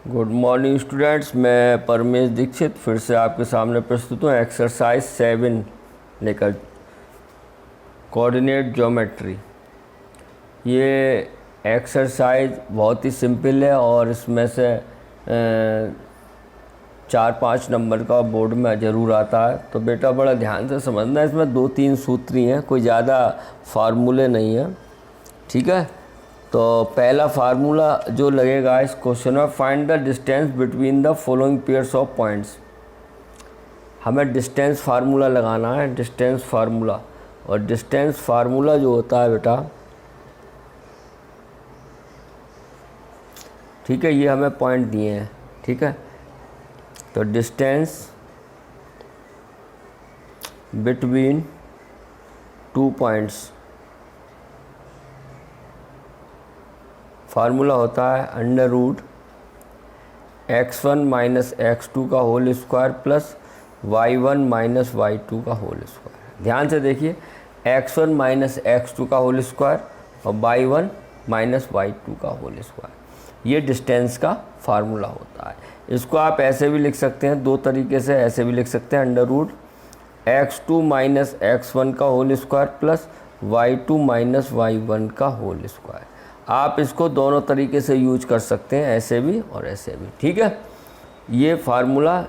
Good morning students, मैं परमेश दीक्षित फिर से आपके सामने प्रस्तुत हूँ एक्सरसाइज 7 लेकर कोऑर्डिनेट ज्योमेट्री। ये एक्सरसाइज बहुत ही सिंपल है और इसमें से 4-5 नंबर का बोर्ड में ज़रूर आता है, तो बेटा बड़ा ध्यान से समझना है। इसमें 2-3 सूत्र ही हैं, कोई ज़्यादा फार्मूले नहीं है, ठीक है। तो पहला फार्मूला जो लगेगा इस क्वेश्चन में, find the distance between the following pairs of points. हमें डिस्टेंस फार्मूला लगाना है, डिस्टेंस फार्मूला। और डिस्टेंस फार्मूला जो होता है बेटा, ठीक है, ये हमें पॉइंट दिए हैं, ठीक है। तो डिस्टेंस बिटवीन 2 पॉइंट्स फार्मूला होता है under root x1 minus x2 का whole square plus y1 minus y2 का होल स्क्वायर। ध्यान से देखिए, x1 माइनस x2 का होल स्क्वायर और y1 माइनस y2 का होल स्क्वायर, ये डिस्टेंस का फार्मूला होता है। इसको आप ऐसे भी लिख सकते हैं, 2 तरीके से ऐसे भी लिख सकते हैं, under root x2 minus x1 का whole square plus y2 minus y1 का होल स्क्वायर। आप इसको दोनों तरीके से यूज कर सकते हैं, ऐसे भी और ऐसे भी, ठीक है। ये फार्मूला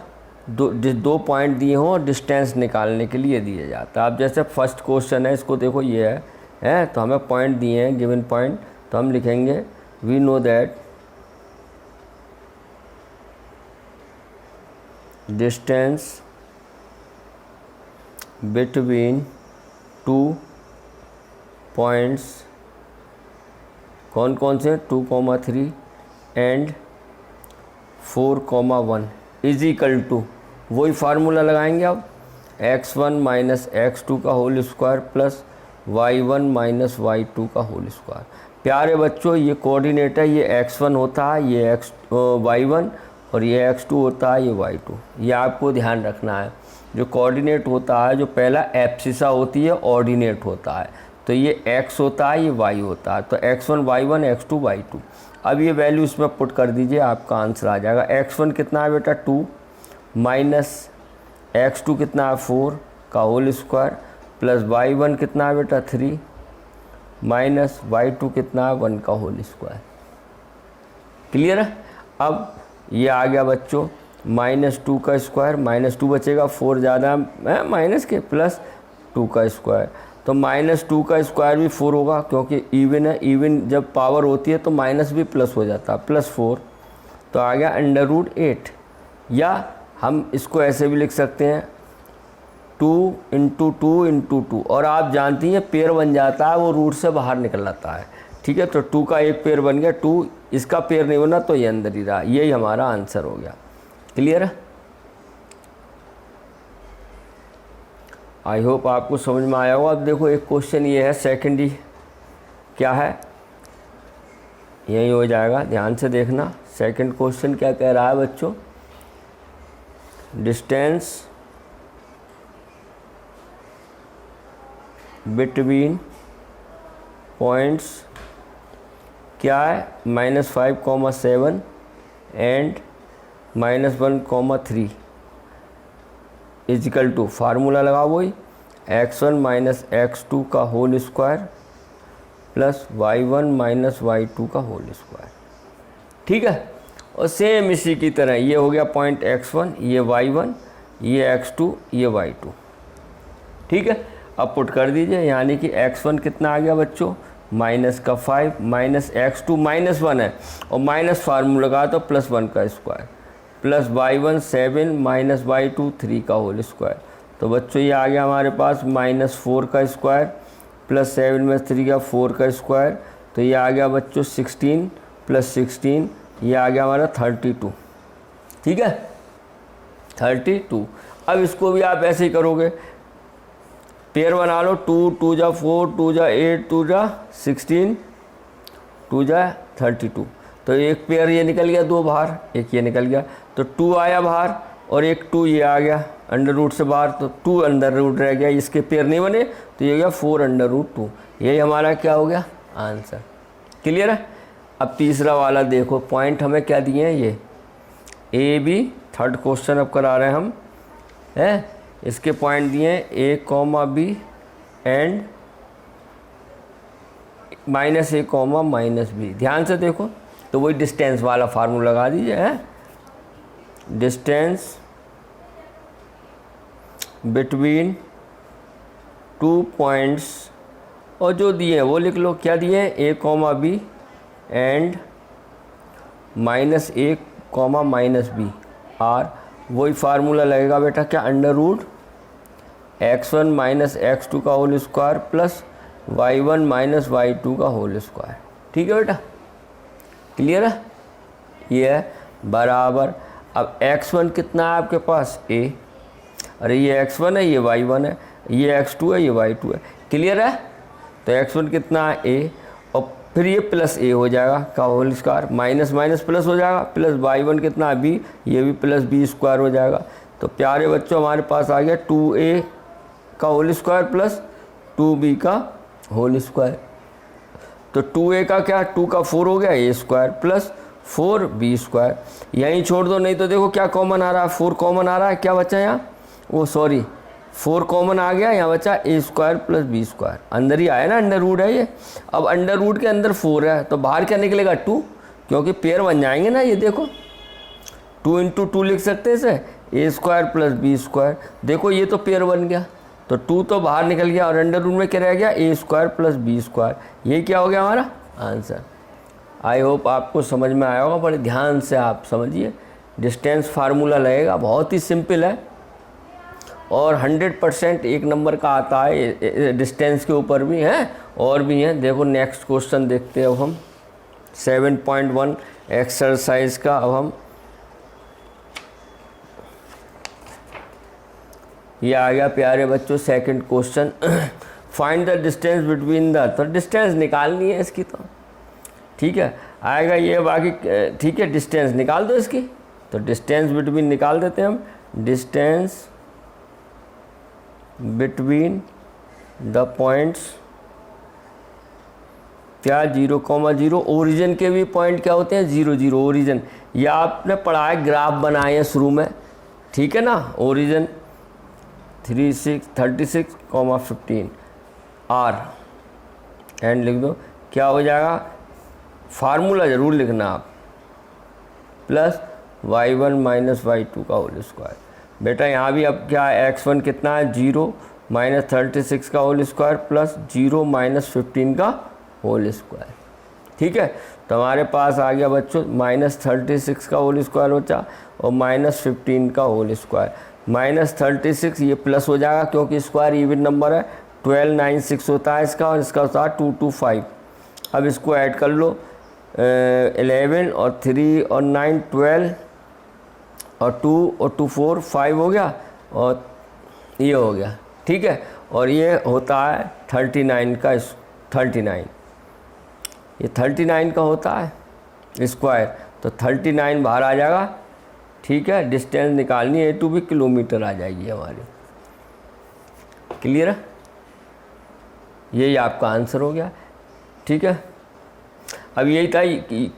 दो पॉइंट दिए हों और डिस्टेंस निकालने के लिए दिया जाता है। अब जैसे फर्स्ट क्वेश्चन है, इसको देखो, ये है तो हमें पॉइंट दिए हैं, गिवन पॉइंट, तो हम लिखेंगे we know that distance between 2 points, कौन कौन से, 2,3 एंड 4,1 इज इक्वल टू, वही फार्मूला लगाएंगे अब, x1 माइनस x2 का whole square plus y1 minus y2 का होल स्क्वायर। प्यारे बच्चों, ये कोऑर्डिनेट है, ये x1 होता है, ये y1, और ये x2 होता है, ये y2। ये आपको ध्यान रखना है। जो कोऑर्डिनेट होता है, जो पहला एब्सिसा होती है, ऑर्डिनेट होता है, तो ये x होता है, ये y होता है, तो x1 y1 x2 y2। अब ये वैल्यू इसमें पुट कर दीजिए, आपका आंसर आ जाएगा। x1 कितना है बेटा 2 माइनस x2 कितना है 4 का होल स्क्वायर प्लस y1 कितना है बेटा 3 माइनस y2 कितना है 1 का होल स्क्वायर। क्लियर है। अब ये आ गया बच्चों -2 का स्क्वायर, -2 बचेगा, 4 ज़्यादा है माइनस के, प्लस 2 का स्क्वायर, तो -2 का स्क्वायर भी 4 होगा, क्योंकि इवन है, इवन जब पावर होती है तो माइनस भी प्लस हो जाता है, +4, तो आ गया अंडर रूट 8। या हम इसको ऐसे भी लिख सकते हैं 2 इंटू 2 इंटू 2, और आप जानती हैं पेयर बन जाता है, वो रूट से बाहर निकल आता है, ठीक है। तो 2 का एक पेयर बन गया, 2 इसका पेयर नहीं बना तो ये अंदर ही रहा, यही हमारा आंसर हो गया। क्लियर है। आई होप आपको समझ में आया होगा। अब देखो एक क्वेश्चन ये है सेकंड ही, क्या है, यही हो जाएगा, ध्यान से देखना। सेकंड क्वेश्चन क्या कह रहा है बच्चों, डिस्टेंस बिटवीन पॉइंट्स क्या है, -5,7 एंड -1,3 इजिकल टू, फार्मूला लगाओ वही, x1 माइनस x2 का whole square plus y1 minus y2 का होल स्क्वायर, ठीक है। और सेम इसी की तरह ये हो गया पॉइंट x1, ये y1, ये x2, ये y2, ठीक है। अब पुट कर दीजिए, यानी कि x1 कितना आ गया बच्चों, -5 माइनस x2 -1 है, और माइनस फार्मूला लगा तो +1 का square plus y1 7 minus y2 3 का होल स्क्वायर। तो बच्चों ये आ गया हमारे पास -4 का स्क्वायर प्लस 7 में 3 का 4 का स्क्वायर, तो ये आ गया बच्चों 16 प्लस 16, ये आ गया हमारा 32, ठीक है, 32। अब इसको भी आप ऐसे ही करोगे, पेयर बना लो, 2 2 जा 4, 2 जा 8, 2 जा 16, 2 जा 32, तो एक पेयर ये निकल गया, 2 बाहर, एक ये निकल गया, तो 2 आया बाहर और एक 2 ये आ गया अंडर रूट से बाहर, तो 2 अंडर रूट रह गया, इसके पेयर नहीं बने, तो ये हो गया 4 अंडर रूट 2। यही हमारा क्या हो गया आंसर। क्लियर है। अब तीसरा वाला देखो, पॉइंट हमें क्या दिए हैं, ये ए बी, थर्ड क्वेश्चन अब करा रहे हैं हम, है। इसके पॉइंट दिए हैं A comma B and minus A comma minus B. ध्यान से देखो, तो वही डिस्टेंस वाला फार्मूला लगा दीजिए, है। डिस्टेंस बिटवीन 2 पॉइंट्स, और जो दिए हैं वो लिख लो। क्या दिए हैं? A comma B and minus A comma minus B are. वही फार्मूला लगेगा बेटा, क्या? Under root x1 minus x2 का whole square plus y1 minus y2 का होल स्क्वायर। ठीक है बेटा, क्लियर है? ये है बराबर। अब x1 कितना है आपके पास? a। अरे ये x1 है, ये y1 है, ये x2 है, ये y2 है। क्लियर है? तो x1 कितना है? a, और फिर ये प्लस a हो जाएगा का whole square, minus minus plus हो जाएगा, प्लस y1 कितना है? b, ये भी प्लस b स्क्वायर हो जाएगा। तो प्यारे बच्चों हमारे पास आ गया 2a का होल स्क्वायर प्लस 2b का होल स्क्वायर। तो 2a का क्या? 2 का 4 हो गया, a square plus 4b square. यहीं छोड़ दो, नहीं तो देखो क्या कॉमन आ रहा है, 4 कॉमन आ रहा है। क्या बचा यहाँ? वो सॉरी 4 कॉमन आ गया, यहाँ बचा a square plus b square. अंदर ही आया ना, अंडर रूट है ये। अब अंडर रूट के अंदर 4 है, तो बाहर क्या निकलेगा? 2, क्योंकि पेयर बन जाएंगे ना। ये देखो 2 इंटू 2 लिख सकते हैं इसे, a square plus b square. देखो ये तो पेयर बन गया, तो 2 तो बाहर निकल गया, और अंडर रूट में क्या रह गया? a square plus b square. ये क्या हो गया हमारा आंसर। आई होप आपको समझ में आया होगा, बड़े ध्यान से आप समझिए। डिस्टेंस फार्मूला लगेगा, बहुत ही सिंपल है, और 100% 1 नंबर का आता है डिस्टेंस के ऊपर भी है, और भी हैं। देखो नेक्स्ट क्वेश्चन देखते हैं अब हम 7.1 एक्सरसाइज का। अब हम ये आ गया प्यारे बच्चों second question. Find the distance between the, तो डिस्टेंस निकालनी है इसकी, तो ठीक है आएगा ये बाकी। ठीक है, डिस्टेंस निकाल दो इसकी, तो डिस्टेंस बिटवीन निकाल देते हैं हम। डिस्टेंस बिटवीन द पॉइंट्स क्या? 0,0। ओरिजिन के भी पॉइंट क्या होते हैं? 0 0। ओरिजिन ये आपने पढ़ा है, ग्राफ बनाए हैं शुरू में, ठीक है ना। ओरिजिन 36,15 आर एंड लिख दो। क्या हो जाएगा? फार्मूला ज़रूर लिखना आप, प्लस y1 माइनस y2 का होल स्क्वायर। बेटा यहाँ भी अब क्या है? x1 कितना है? 0 माइनस 36 का होल स्क्वायर प्लस 0 माइनस 15 का होल स्क्वायर। ठीक है, तो हमारे पास आ गया बच्चों माइनस 36 का होल स्क्वायर बचा, और माइनस 15 का होल स्क्वायर। माइनस 36 ये प्लस हो जाएगा, क्योंकि स्क्वायर इवन नंबर है। 12 9 6 होता है इसका, और इसका होता है 2 2 5। अब इसको ऐड कर लो, 11 और 3 और 9 12 और 2 और 2 4 5 हो गया, और ये हो गया। ठीक है, और ये होता है 39 का 39, ये 39 का होता है स्क्वायर, तो 39 बाहर आ जाएगा। ठीक है, डिस्टेंस निकालनी है टू भी किलोमीटर आ जाएगी हमारी। क्लियर है? यही आपका आंसर हो गया। ठीक है, अब यही था,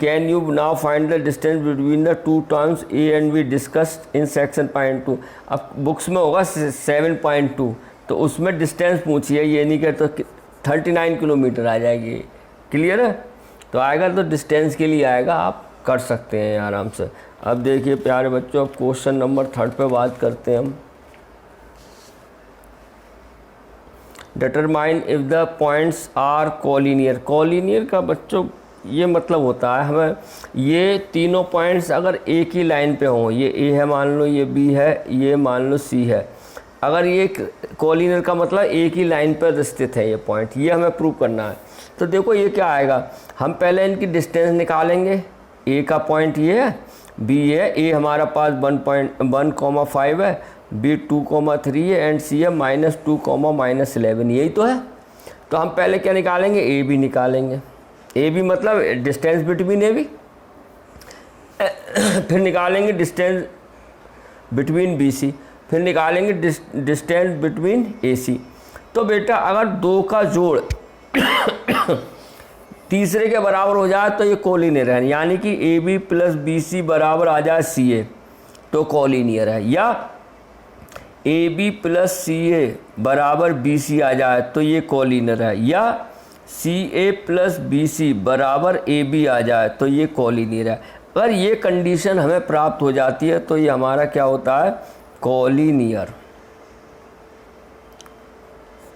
can you now find the distance between the two terms A and be discussed in section point 2। अब बुक्स में होगा 7.2, तो उसमें डिस्टेंस पूछिए, ये नहीं कि तो 39 किलोमीटर आ जाएगी। क्लियर है? तो आएगा तो डिस्टेंस के लिए आएगा, आप कर सकते हैं आराम से। अब देखिए प्यारे बच्चों, अब क्वेश्चन नंबर 3 पे बात करते हैं हम। Determine if the points are collinear. Collinear का बच्चों ये मतलब होता है हमें, ये तीनों पॉइंट्स अगर एक ही लाइन पे हों, ये ए है मान लो, ये बी है, ये मान लो सी है, अगर ये कोलिनियर का मतलब एक ही लाइन पर स्थित है ये पॉइंट, ये हमें प्रूव करना है। तो देखो ये क्या आएगा, हम पहले इनकी डिस्टेंस निकालेंगे। ए का पॉइंट ये है, बी है, ए हमारा पास 1.1,5 है, बी 2,3 है, एंड सी है -2,-11। यही तो है। तो हम पहले क्या निकालेंगे? ए बी निकालेंगे। ए बी मतलब डिस्टेंस बिटवीन ए बी। फिर निकालेंगे डिस्टेंस बिटवीन बी सी, फिर निकालेंगे डिस्टेंस बिटवीन ए सी। तो बेटा अगर दो का जोड़ तीसरे के बराबर हो जाए तो ये कोलिनियर है, यानी कि A B plus B C बराबर आ जाए सी ए। तो कॉलीनियर है, या ए बी प्लस सी ए बराबर बी सी आ जाए तो ये कॉलीनियर है, या सी ए प्लस बी सी बराबर ए बी आ जाए तो ये कॉलीनियर है। अगर ये कंडीशन हमें प्राप्त हो जाती है तो ये हमारा क्या होता है, कॉलीनियर।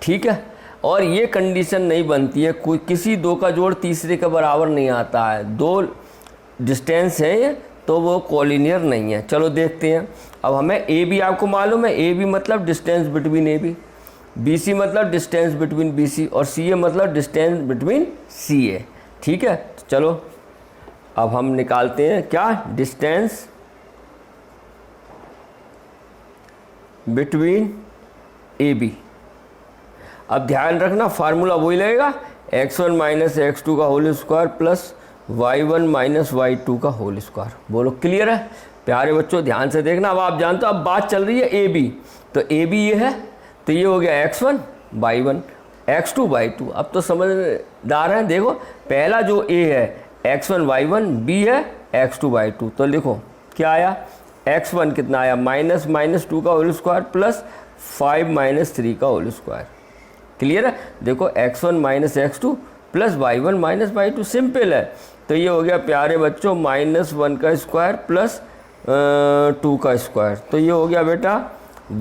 ठीक है, और ये कंडीशन नहीं बनती है, कोई किसी दो का जोड़ तीसरे के बराबर नहीं आता है, दो डिस्टेंस है ये, तो वो कॉलीनियर नहीं है। चलो देखते हैं। अब हमें ए बी आपको मालूम है, ए बी मतलब distance between A B, B C मतलब डिस्टेंस बिटवीन बी सी, और सी ए मतलब डिस्टेंस बिटवीन सी ए। ठीक है, तो चलो अब हम निकालते हैं क्या, डिस्टेंस बिटवीन ए बी। अब ध्यान रखना फार्मूला वही लगेगा, x1 माइनस x2 का whole square plus y1 minus y2 का होल स्क्वायर। बोलो क्लियर है प्यारे बच्चों, ध्यान से देखना। अब आप जानते हो अब बात चल रही है ए बी, तो ए बी ये है, तो ये हो गया x1 y1 x2 y2। अब तो समझदार हैं, देखो पहला जो a है x1 y1, b है x2 y2, तो लिखो क्या आया, x1 कितना आया, माइनस माइनस 2 का होल स्क्वायर प्लस 5 माइनस 3 का होल स्क्वायर। क्लियर है, देखो x1 minus x2 plus y1 minus y2, simple है। तो ये हो गया प्यारे बच्चों -1 का स्क्वायर प्लस 2 का स्क्वायर, तो ये हो गया बेटा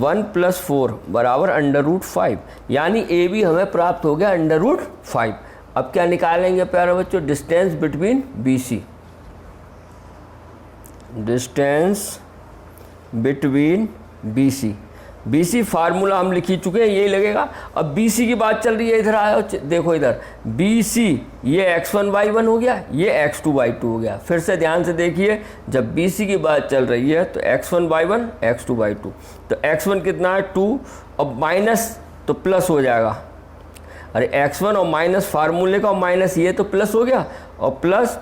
1 + 4 बराबर √5, यानी ए बी हमें प्राप्त हो गया √5। अब क्या निकालेंगे प्यारे बच्चों, distance between B C, distance between B C. B C formula हम लिख ही चुके हैं, यही लगेगा। अब बी सी की बात चल रही है, इधर आया देखो, इधर बी सी ये x1 y1 हो गया, ये x2 y2 हो गया। फिर से ध्यान से देखिए, जब बी सी की बात चल रही है तो x1 y1 x2 y2, तो x1 कितना है 2, और माइनस तो प्लस हो जाएगा, अरे x1 और माइनस फार्मूले का, और माइनस ये तो प्लस हो गया, और प्लस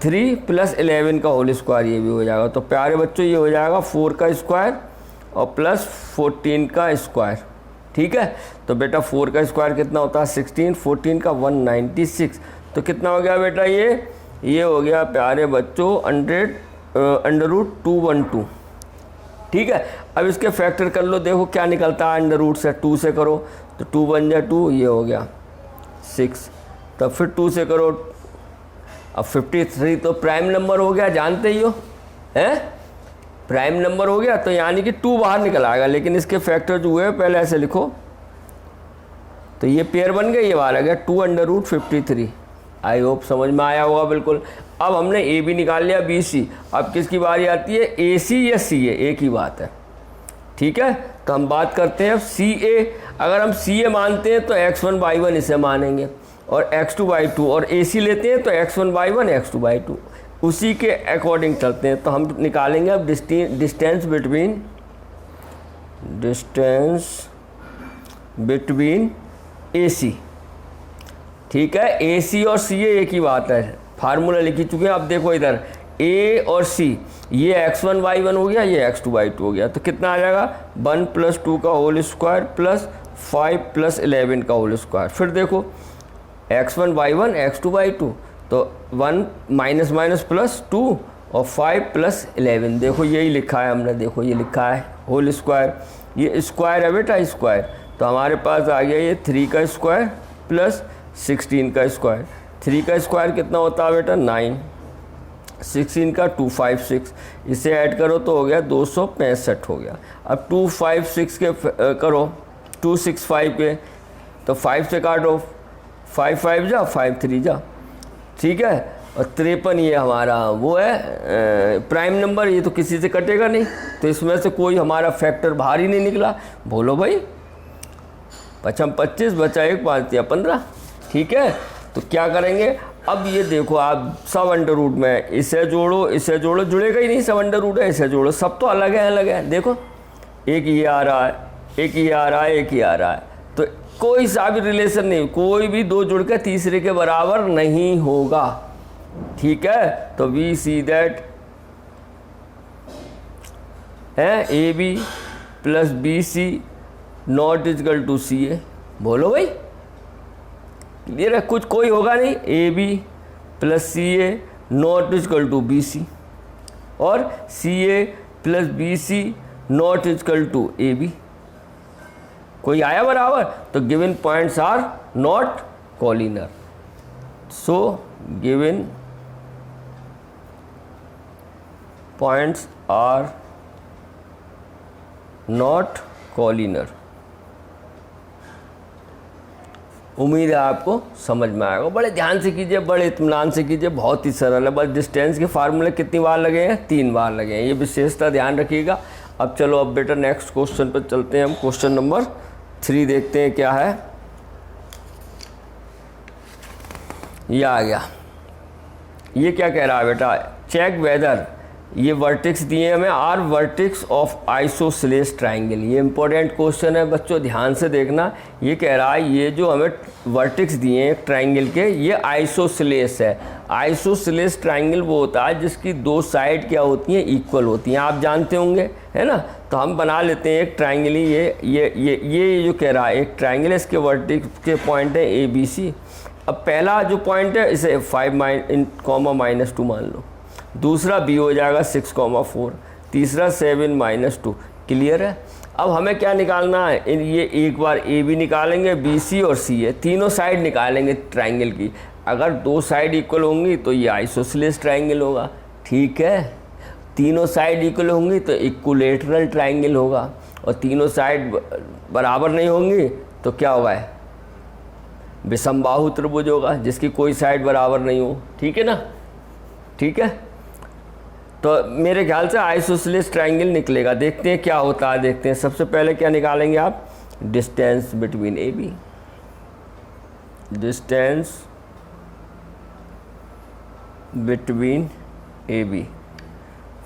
3 + 11 का होल स्क्वायर ये भी हो जाएगा। तो प्यारे बच्चों ये हो जाएगा 4 का स्क्वायर और प्लस 14 का स्क्वायर। ठीक है, तो बेटा 4 का स्क्वायर कितना होता है 16, 14 का 196, तो कितना हो गया बेटा, ये हो गया प्यारे बच्चों 100√212। ठीक है, अब इसके फैक्टर कर लो, देखो क्या निकलता है, अंडर से 2 से करो तो 2 बन जाए 2, ये हो गया 6, तब फिर 2 से करो, अब 53 तो प्राइम नंबर हो गया, जानते ही हो हैं, प्राइम नंबर हो गया, तो यानी कि 2 बाहर निकल आएगा। लेकिन इसके फैक्टर जो हुए पहले ऐसे लिखो, तो ये पेयर बन गया, ये बाहर आ गया 2√53। आई होप समझ में आया होगा बिल्कुल। अब हमने ए बी निकाल लिया, बी सी, अब किसकी बारी आती है, ए सी या सी ए, एक ही बात है। ठीक है, तो हम बात करते हैं सी ए। अगर हम सी ए मानते हैं तो x1 y1 इसे मानेंगे, और x2 y2, और ए सी लेते हैं तो x1 y1 x2 y2, उसी के अकॉर्डिंग चलते हैं। तो हम निकालेंगे अब डिस्टेंस बिटवीन ए सी। ठीक है, ए सी और सी ए एक ही बात है, फार्मूला लिखी चुके हैं। अब देखो इधर ए और सी, ये x1 y1 हो गया, ये x2 y2 हो गया, तो कितना आ जाएगा 1 + 2 का होल स्क्वायर प्लस 5 + 11 का होल स्क्वायर। फिर देखो x1 y1 x2 y2, तो 1 माइनस माइनस प्लस 2 और 5 + 11, देखो यही लिखा है हमने, देखो ये लिखा है होल स्क्वायर, ये स्क्वायर है बेटा स्क्वायर, तो हमारे पास आ गया ये 3 का स्क्वायर प्लस 16 का स्क्वायर। 3 का स्क्वायर कितना होता है बेटा 9, 16 का 256, इसे ऐड करो तो हो गया 265 हो गया। अब 256 के करो 265 के, तो 5 से काटो, 5 5 जा 5 3 जा। ठीक है, और 53 ये हमारा वो है प्राइम नंबर, ये तो किसी से कटेगा नहीं, तो इसमें से कोई हमारा फैक्टर बाहर ही नहीं निकला। बोलो भाई, 25 बचा 1 5 या 15। ठीक है, तो क्या करेंगे, अब ये देखो आप सब अंडर रूट में, इसे जोड़ो इसे जोड़ो, जुड़ेगा ही नहीं, सब अंडर रूट है, इसे जोड़ो, सब तो अलग है। देखो एक ये आ रहा है, एक ये आ रहा है, एक ये आ रहा है, तो कोई सा भी रिलेशन नहीं, कोई भी दो जुड़ के तीसरे के बराबर नहीं होगा। ठीक है, तो वी सी दैट है A B plus B C not equal to C A. बोलो भाई, क्लियर है, कुछ कोई होगा नहीं, A B plus C A not equal to B C, और C A plus B C not equal to A B. कोई आया बराबर? तो given points are not collinear. So given points are not collinear. उम्मीद है आपको समझ में आएगा। बड़े ध्यान से कीजिए, बड़े इत्मीनान से कीजिए, बहुत ही सरल है। बस डिस्टेंस के फार्मूले कितनी बार लगे हैं? 3 बार लगे हैं, ये विशेषता ध्यान रखिएगा। अब चलो अब बेटा नेक्स्ट क्वेश्चन पर चलते हैं हम। क्वेश्चन नंबर 3 देखते हैं क्या है। ये आ गया। ये क्या कह रहा है बेटा? चेक वेदर, ये वर्टेक्स दिए हमें, are vertex of isosceles triangle. ये इंपॉर्टेंट क्वेश्चन है बच्चों, ध्यान से देखना। ये कह रहा है ये जो हमें वर्टेक्स दिए हैं ट्राइंगल के, ये आइसोसेलेस है। आइसोसेलेस ट्राइंगल वो होता है जिसकी 2 साइड क्या होती हैं? इक्वल होती हैं, आप जानते होंगे, है ना। तो हम बना लेते हैं एक ट्राइंगल ही। ये जो कह रहा है एक ट्राइंगल है, इसके वर्टेक्स के पॉइंट है ए बी सी। अब पहला जो पॉइंट है इसे 5 - 2 मान लो, दूसरा बी हो जाएगा 6, 4, तीसरा 7 - 2। क्लियर है? अब हमें क्या निकालना है? ये एक बार ए बी निकालेंगे, बी सी और सी है, तीनों साइड निकालेंगे ट्राइंगल की। अगर 2 साइड इक्वल होंगी तो ये आइसोसेलेस ट्राइंगल होगा, ठीक है। तीनों साइड इक्वल होंगी तो इक्विलेटरल ट्राइंगल होगा, और तीनों साइड बराबर नहीं होंगी तो क्या होगा? विषमबाहु त्रिभुज होगा, जिसकी कोई साइड बराबर नहीं हो, ठीक है ना। ठीक है, तो मेरे ख्याल से आइसोसेलेस ट्राइंगल निकलेगा। देखते हैं क्या होता है, देखते हैं। सबसे पहले क्या निकालेंगे आप? Distance between A B. Distance between A B,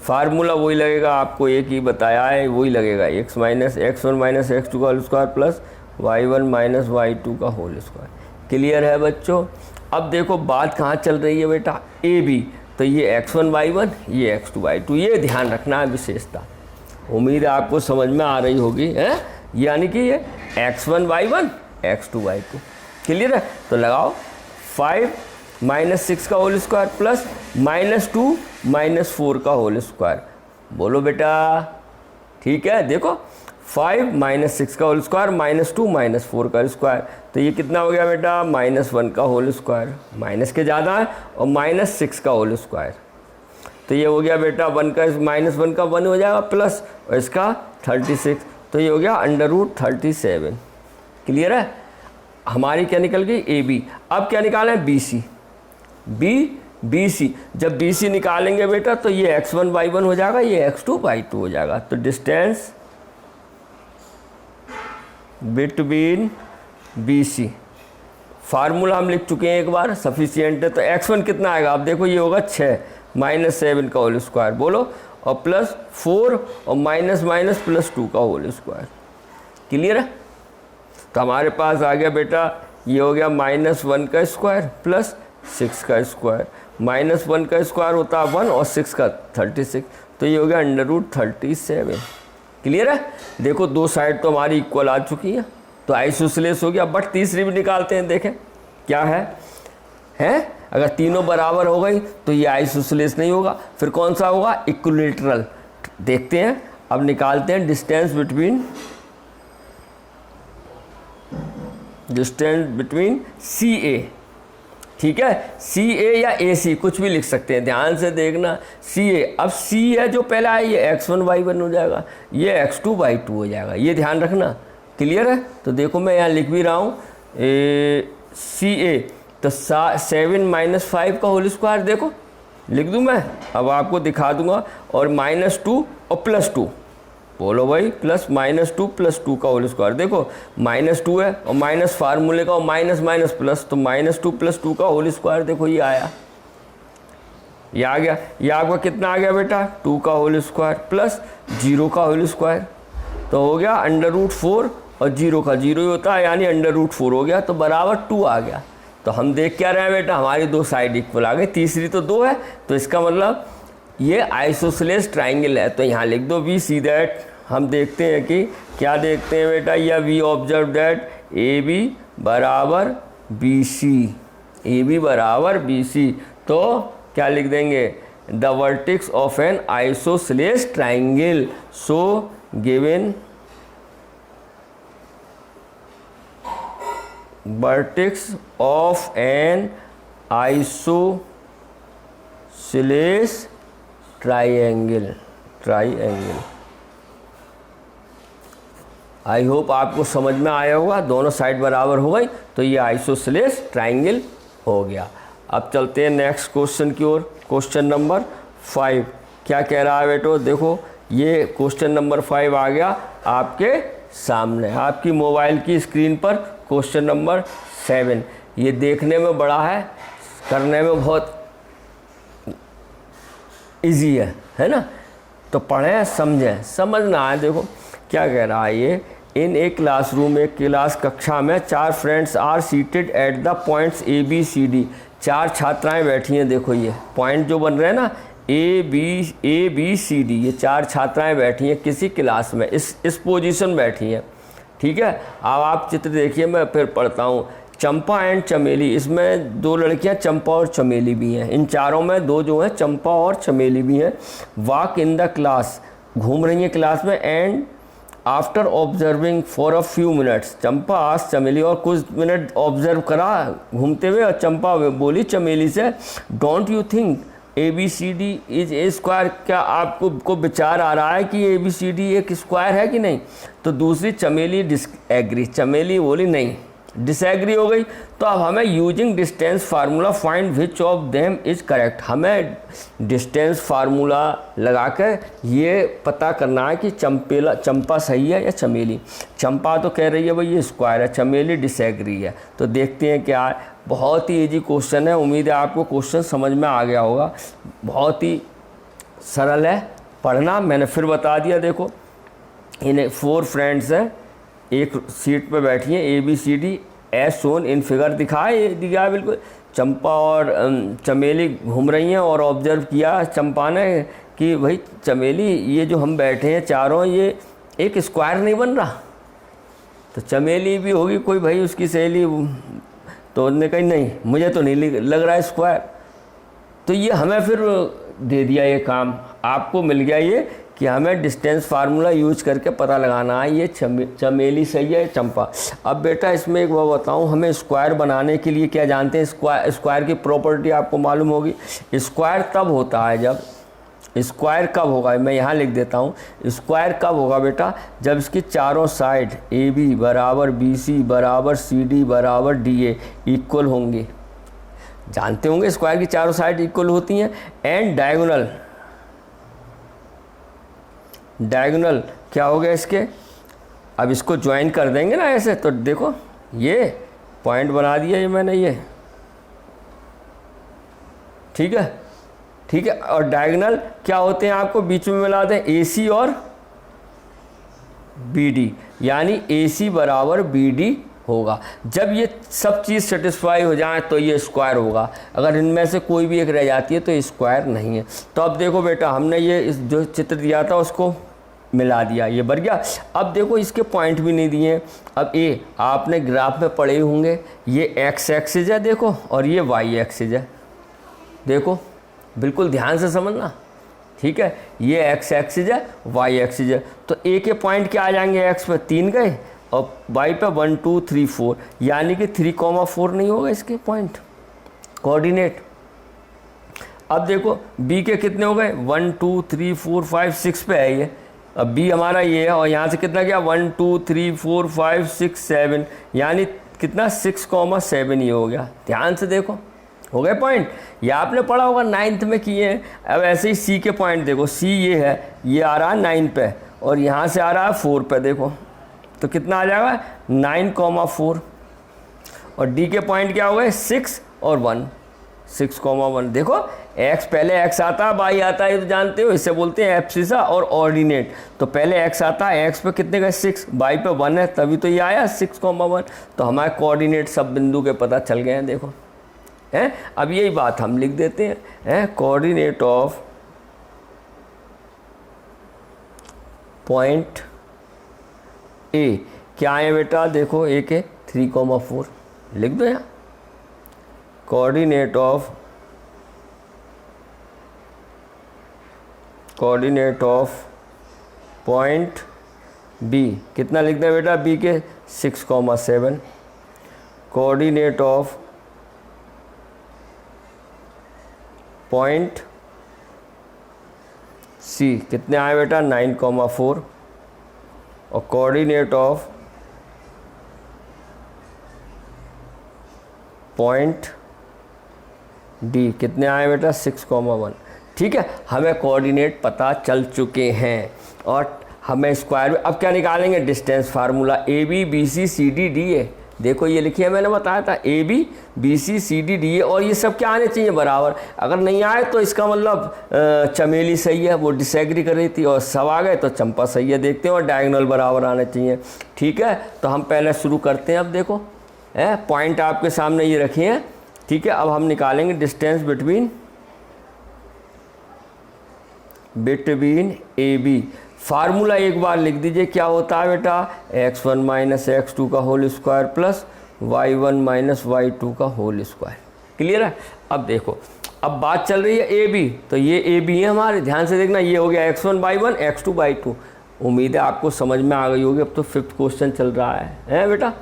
formula वही लगेगा, आपको एक ही बताया है, वही लगेगा। x1 - x2 का whole square plus y1 - y2 का होल स्क्वायर। क्लियर है बच्चों? अब देखो बात कहाँ चल रही है बेटा? ए बी, तो ये x1 y1, ये x2 y2, ये ध्यान रखना है विशेषता। उम्मीद है आपको समझ में आ रही होगी, है। यानी कि ये x1 y1, x2 y2। Clear है? तो लगाओ 5 - 6 का होल स्क्वायर प्लस -2 - 4 का होल स्क्वायर। बोलो बेटा, ठीक है। देखो 5 - 6 का होल स्क्वायर, -2 - 4 का स्क्वायर, तो ये कितना हो गया बेटा? -1 का होल स्क्वायर, माइनस के ज़्यादा है, और -6 का होल स्क्वायर, तो ये हो गया बेटा 1 का -1 का 1 हो जाएगा प्लस, और इसका 36, तो ये हो गया √37। क्लियर है? हमारी क्या निकल गई? A B. अब क्या निकालें? B C. बी सी, जब बी सी निकालेंगे बेटा तो ये x1 y1 हो जाएगा, ये x2 y2 हो जाएगा। तो distance between B C, formula हम लिख चुके हैं एक बार, सफिशिएंट है। तो x1 कितना आएगा? आप देखो ये होगा 6 - 7 का होल स्क्वायर, बोलो, और प्लस 4 और माइनस +2 का होल स्क्वायर। क्लियर है? तो हमारे पास आ गया बेटा, ये हो गया -1 का स्क्वायर प्लस 6 का स्क्वायर। -1 का स्क्वायर होता है 1 और 6 का 36, तो ये हो गया √37। क्लियर है? देखो 2 साइड तो हमारी इक्वल आ चुकी है, तो आइसोसेलेस हो गया। बट तीसरी भी निकालते हैं, देखें क्या है। अगर तीनों बराबर हो गई तो ये आइसोसेलेस नहीं होगा, फिर कौन सा होगा? इक्विलेटरल। देखते हैं, अब निकालते हैं डिस्टेंस बिटवीन सी ए। ठीक है, सी ए या ए सी कुछ भी लिख सकते हैं, ध्यान से देखना। सी ए, अब सी है जो पहला है, ये x1 y1 हो जाएगा, ये x2 y2 हो जाएगा, ये ध्यान रखना। क्लियर है? तो देखो मैं यहाँ लिख भी रहा हूँ सी ए, तो 7 - 5 का होल स्क्वायर, देखो लिख दूँ मैं, अब आपको दिखा दूंगा, और -2 और +2, बोलो भाई, +-2 +2 का होल स्क्वायर। देखो -2 है और माइनस फार्मूले का, और माइनस प्लस, तो -2 + 2 का होल स्क्वायर। देखो ये आया, ये आ गया। ये आपका कितना आ गया बेटा? 2 का होल स्क्वायर प्लस 0 का होल स्क्वायर, तो हो गया √4, और 0 का 0 ही होता है, यानी √4 हो गया, तो बराबर 2 आ गया। तो हम देख क्या रहे हैं बेटा? हमारी 2 साइड इक्वल आ गई, तीसरी तो 2 है, तो इसका मतलब ये आइसोसेलेस ट्राइंगल है। तो यहाँ लिख दो वी सी दैट, हम देखते हैं कि क्या देखते हैं बेटा, या we observe that A B बराबर बी सी। ए बी बराबर बी सी, तो क्या लिख देंगे? The vertex of an isosceles triangle. So given vertex of an isosceles triangle. I hope आपको समझ में आया होगा, दोनों साइड बराबर हो गई तो ये आइसोसेलेस ट्राइंगल हो गया। अब चलते हैं नेक्स्ट क्वेश्चन की ओर। क्वेश्चन नंबर 5 क्या कह रहा है बेटो, देखो ये क्वेश्चन नंबर 5 आ गया आपके सामने, आपकी मोबाइल की स्क्रीन पर। क्वेश्चन नंबर 7 ये देखने में बड़ा है, करने में बहुत इजी है ना, तो पढ़ें समझें, समझना है। देखो क्या कह रहा है ये, इन ए क्लासरूम, एक क्लास कक्षा में 4 friends are seated at the points ABCD। 4 छात्राएं बैठी हैं, देखो ये पॉइंट जो बन रहे हैं ना ABCD, ये 4 छात्राएं बैठी हैं किसी क्लास में, इस पोजीशन बैठी हैं, ठीक है। अब आप चित्र देखिए, मैं फिर पढ़ता हूँ। चंपा एंड चमेली, इसमें 2 लड़कियां चंपा और चमेली भी हैं, इन चारों में 2 जो हैं चंपा और चमेली भी हैं। वॉक इन द क्लास, घूम रही हैं क्लास में। And after observing for a few minutes, Champa आज चमेली और कुछ मिनट ऑब्जर्व करा घूमते हुए, और चंपा बोली चमेली से, don't you think ABCD is a square, क्या आपको को विचार आ रहा है कि ABCD एक स्क्वायर है कि नहीं। तो दूसरी चमेली डिसएग्री, चमेली बोली नहीं, डिसएग्री हो गई। तो अब हमें using distance formula find which of them is correct, हमें डिस्टेंस फार्मूला लगा कर ये पता करना है कि चंपा सही है या चमेली। चंपा तो कह रही है भाई ये स्क्वायर है, चमेली डिसएग्री है। तो देखते हैं क्या है, बहुत ही इजी क्वेश्चन है, उम्मीद है आपको क्वेश्चन समझ में आ गया होगा, बहुत ही सरल है पढ़ना। मैंने फिर बता दिया, देखो इन्हें 4 फ्रेंड्स हैं, एक सीट पे बैठी हैं ABCD as shown in figure, दिखाया बिल्कुल। चंपा और चमेली घूम रही हैं और ऑब्जर्व किया चंपा ने कि भाई चमेली ये जो हम बैठे हैं चारों, ये एक स्क्वायर नहीं बन रहा। तो चमेली भी होगी कोई भाई उसकी सहेली, तो उन्होंने कही नहीं मुझे तो नहीं लग रहा है स्क्वायर। तो ये हमें फिर दे दिया ये काम, आपको मिल गया ये कि हमें डिस्टेंस फार्मूला यूज करके पता लगाना है ये चमेली सही है चंपा। अब बेटा इसमें एक बात बताऊं, हमें स्क्वायर बनाने के लिए क्या जानते हैं, स्क्वायर की प्रॉपर्टी आपको मालूम होगी। स्क्वायर तब होता है जब, स्क्वायर कब होगा, मैं यहाँ लिख देता हूँ, स्क्वायर कब होगा बेटा, जब इसकी चारों साइड AB बराबर BC बराबर CD बराबर DA इक्वल होंगे। जानते होंगे स्क्वायर की चारों साइड इक्वल होती हैं। एंड डायगोनल क्या हो गया इसके, अब इसको ज्वाइन कर देंगे ना ऐसे, तो देखो ये पॉइंट बना दिया ये मैंने, ये ठीक है। और डायगोनल क्या होते हैं आपको बीच में मिला दें, AC और BD, यानी AC बराबर BD होगा। जब ये सब चीज़ सेटिस्फाई हो जाए तो ये स्क्वायर होगा, अगर इनमें से कोई भी एक रह जाती है तो ये स्क्वायर नहीं है। तो अब देखो बेटा हमने ये इस जो चित्र दिया था उसको मिला दिया, ये बन गया। अब देखो इसके पॉइंट भी नहीं दिए। अब ये आपने ग्राफ में पढ़े होंगे, ये x एक्सिस है देखो, और ये y एक्सिस है, देखो बिल्कुल ध्यान से समझना, ठीक है। ये x एक्सिस है, y एक्सिस है, तो a के पॉइंट क्या आ जाएंगे, x पे 3 गए और y पे 1 2 3 4, यानी कि 3,4 नहीं होगा इसके पॉइंट कोऑर्डिनेट। अब देखो b के कितने हो गए, 1 2 3 4 5 6 पे है ये, अब b हमारा ये है, और यहाँ से कितना गया 1 2 3 4 5 6 7, यानी कितना 6,7 ही हो गया। ध्यान से देखो हो गए पॉइंट, ये आपने पढ़ा होगा 9th में किए हैं। अब ऐसे ही c के पॉइंट देखो, c ये है, ये आ रहा है 9 पे और यहाँ से आ रहा है 4 पे, देखो तो कितना आ जाएगा 9,4। और d के पॉइंट क्या हो गए 6 और 1, 6,1। देखो x पहले x आता है y आता है, ये तो जानते हो, इसे बोलते हैं एब्सिसा और ऑर्डिनेट। तो पहले x आता है, x पे कितने का 6, y पे 1 है, तभी तो ये आया 6,1। तो हमारे कोऑर्डिनेट सब बिंदु के पता चल गए हैं, देखो हैं। अब यही बात हम लिख देते हैं, कोऑर्डिनेट ऑफ पॉइंट A क्या है बेटा, देखो A के 3,4 लिख दो यहाँ, coordinate of coordinate of point B, कितना लिखते हैं बेटा बी के 6,7, कोऑर्डिनेट ऑफ पॉइंट सी कितने आए बेटा 9,4, और कोऑर्डिनेट ऑफ पॉइंट डी कितने आए बेटा 6,1। ठीक है, हमें कोऑर्डिनेट पता चल चुके हैं और हमें स्क्वायर में अब क्या निकालेंगे, distance formula A B B C C D D A. देखो ये लिखिए, मैंने बताया था A B B C C D D A, और ये सब क्या आने चाहिए बराबर। अगर नहीं आए तो इसका मतलब चमेली सही है, वो डिसएग्री कर रही थी, और सब आ गए तो चंपा सही है। देखते हैं, और डायगोनल बराबर आने चाहिए। ठीक है, तो हम पहले शुरू करते हैं। अब देखो पॉइंट आपके सामने ये रखे हैं। ठीक है, अब हम निकालेंगे distance between A B. Formula एक बार लिख दीजिए, क्या होता है बेटा x1 माइनस x2 का whole square plus y1 minus y2 का होल स्क्वायर। क्लियर है। अब देखो, अब बात चल रही है ए बी, तो ये ए बी है हमारे, ध्यान से देखना। ये हो गया x1 बाई 1 x2 बाई 2। उम्मीद है आपको समझ में आ गई होगी। अब तो 5th क्वेश्चन चल रहा है बेटा,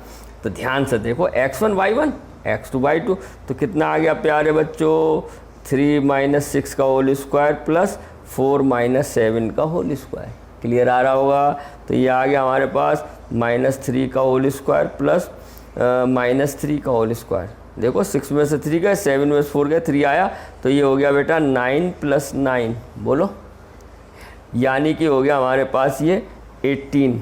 तो ध्यान से देखो x1 बाई 1 x2 बाई 2, तो कितना आ गया प्यारे बच्चों 3 माइनस 6 का होल स्क्वायर प्लस 4 माइनस 7 का होल स्क्वायर। क्लियर आ रहा होगा। तो ये आ गया हमारे पास -3 का होल स्क्वायर प्लस -3 का होल स्क्वायर। देखो 6 में से 3 गए, 7 में से 4 गए, 3 आया, तो ये हो गया बेटा 9 + 9 बोलो, यानी कि हो गया हमारे पास ये 18।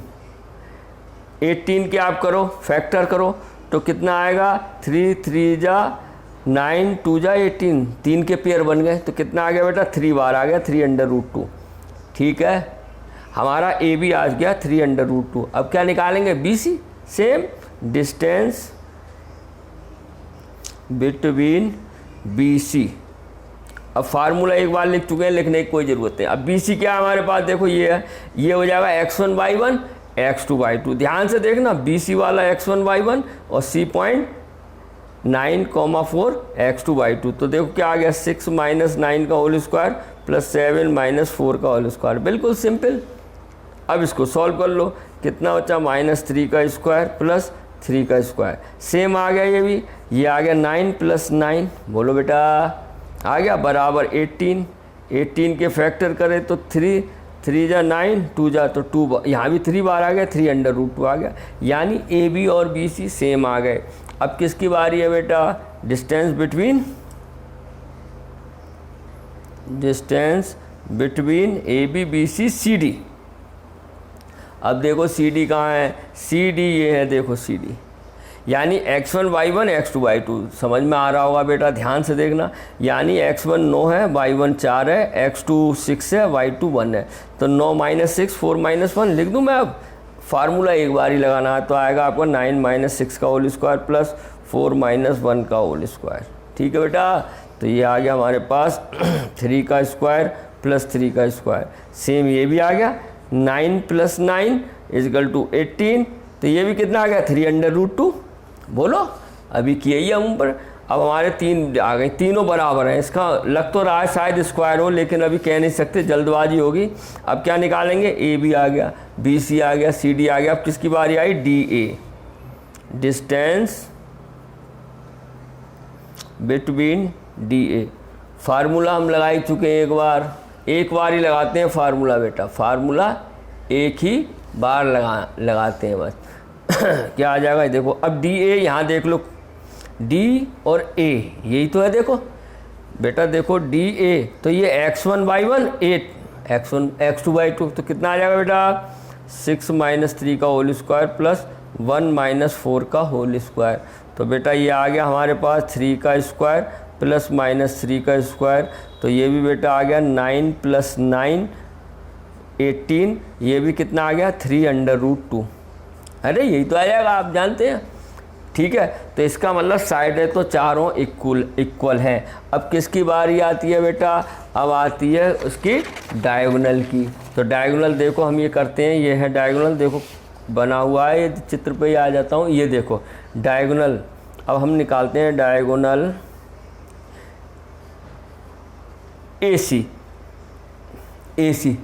18 के आप करो फैक्टर करो तो कितना आएगा 3 3 जा 9 2 जा 18, 3 के पेयर बन गए, तो कितना आ गया बेटा 3 बार आ गया 3/√2। ठीक है, हमारा ए बी आ गया 3/√2। अब क्या निकालेंगे B C, same distance between B C. अब फार्मूला एक बार लिख चुके हैं, लिखने की कोई ज़रूरत नहीं। अब बी सी क्या है हमारे पास, देखो ये है, ये हो जाएगा x1 बाई 1 x2 बाई 2। ध्यान से देखना, बी सी वाला x1 बाई 1 और सी पॉइंट 9,4 x2 बाई 2। तो देखो क्या आ गया 6 माइनस 9 का होल स्क्वायर प्लस 7 माइनस 4 का होल स्क्वायर। बिल्कुल सिंपल। अब इसको सॉल्व कर लो, कितना बचा -3 का स्क्वायर प्लस 3 का स्क्वायर। सेम आ गया ये भी, ये आ गया 9 + 9 बोलो बेटा, आ गया बराबर 18। 18 के फैक्टर करें तो 3 3 जा 9 2 जा तो 2, यहाँ भी 3 बार आ गया 3/√2 आ गया, यानी ए बी और बी सी सेम आ गए। अब किसकी बारी है बेटा, distance between A B B C C D. अब देखो सी डी कहाँ है, सी डी ये है, देखो सी डी, यानी x1 बाई 1 x2 बाई 2। समझ में आ रहा होगा बेटा, ध्यान से देखना, यानी x1 9 है, y1 4 है, x2 6 है, y2 1 है, तो 9 - 6 4 - 1 लिख दूँ मैं। अब फार्मूला एक बार ही लगाना है, तो आएगा आपका 9 - 6 का होल स्क्वायर प्लस 4 - 1 का होल स्क्वायर। ठीक है बेटा, तो ये आ गया हमारे पास 3 का स्क्वायर प्लस 3 का स्क्वायर। सेम ये भी आ गया 9 + 9 = 18, तो ये भी कितना आ गया 3/√2 बोलो। अभी किए ही हम ऊपर। अब हमारे 3 आ गए, तीनों बराबर हैं। इसका लग तो रहा है शायद स्क्वायर हो, लेकिन अभी कह नहीं सकते, जल्दबाजी होगी। अब क्या निकालेंगे, ए बी आ गया, बी सी आ गया, सी डी आ गया। अब किसकी बारी आई, D A, distance between D A. Formula हम लगा ही चुके हैं एक बार ही लगाते हैं फार्मूला बेटा, फार्मूला एक ही बार लगाते हैं बस। क्या आ जाएगा देखो, अब डी ए यहाँ देख लो, डी और ए यही तो है। देखो बेटा, देखो डी ए, तो ये x1 by 1 8 x1 x2 by 2, तो कितना आ जाएगा बेटा 6 - 3 का होल स्क्वायर प्लस 1 - 4 का होल स्क्वायर। तो बेटा ये आ गया हमारे पास 3 का स्क्वायर प्लस -3 का स्क्वायर, तो ये भी बेटा आ गया 9 + 9 18, ये भी कितना आ गया 3/√2। अरे यही तो आ जाएगा, आप जानते हैं। ठीक है, तो इसका मतलब साइड है तो चारों इक्वल हैं। अब किसकी बारी आती है बेटा, अब आती है उसकी डायगोनल की। तो डायगोनल देखो हम ये करते हैं, ये है डायगोनल, देखो बना हुआ है, ये चित्र पे ही आ जाता हूँ। ये देखो डायगोनल, अब हम निकालते हैं डायगोनल AC। AC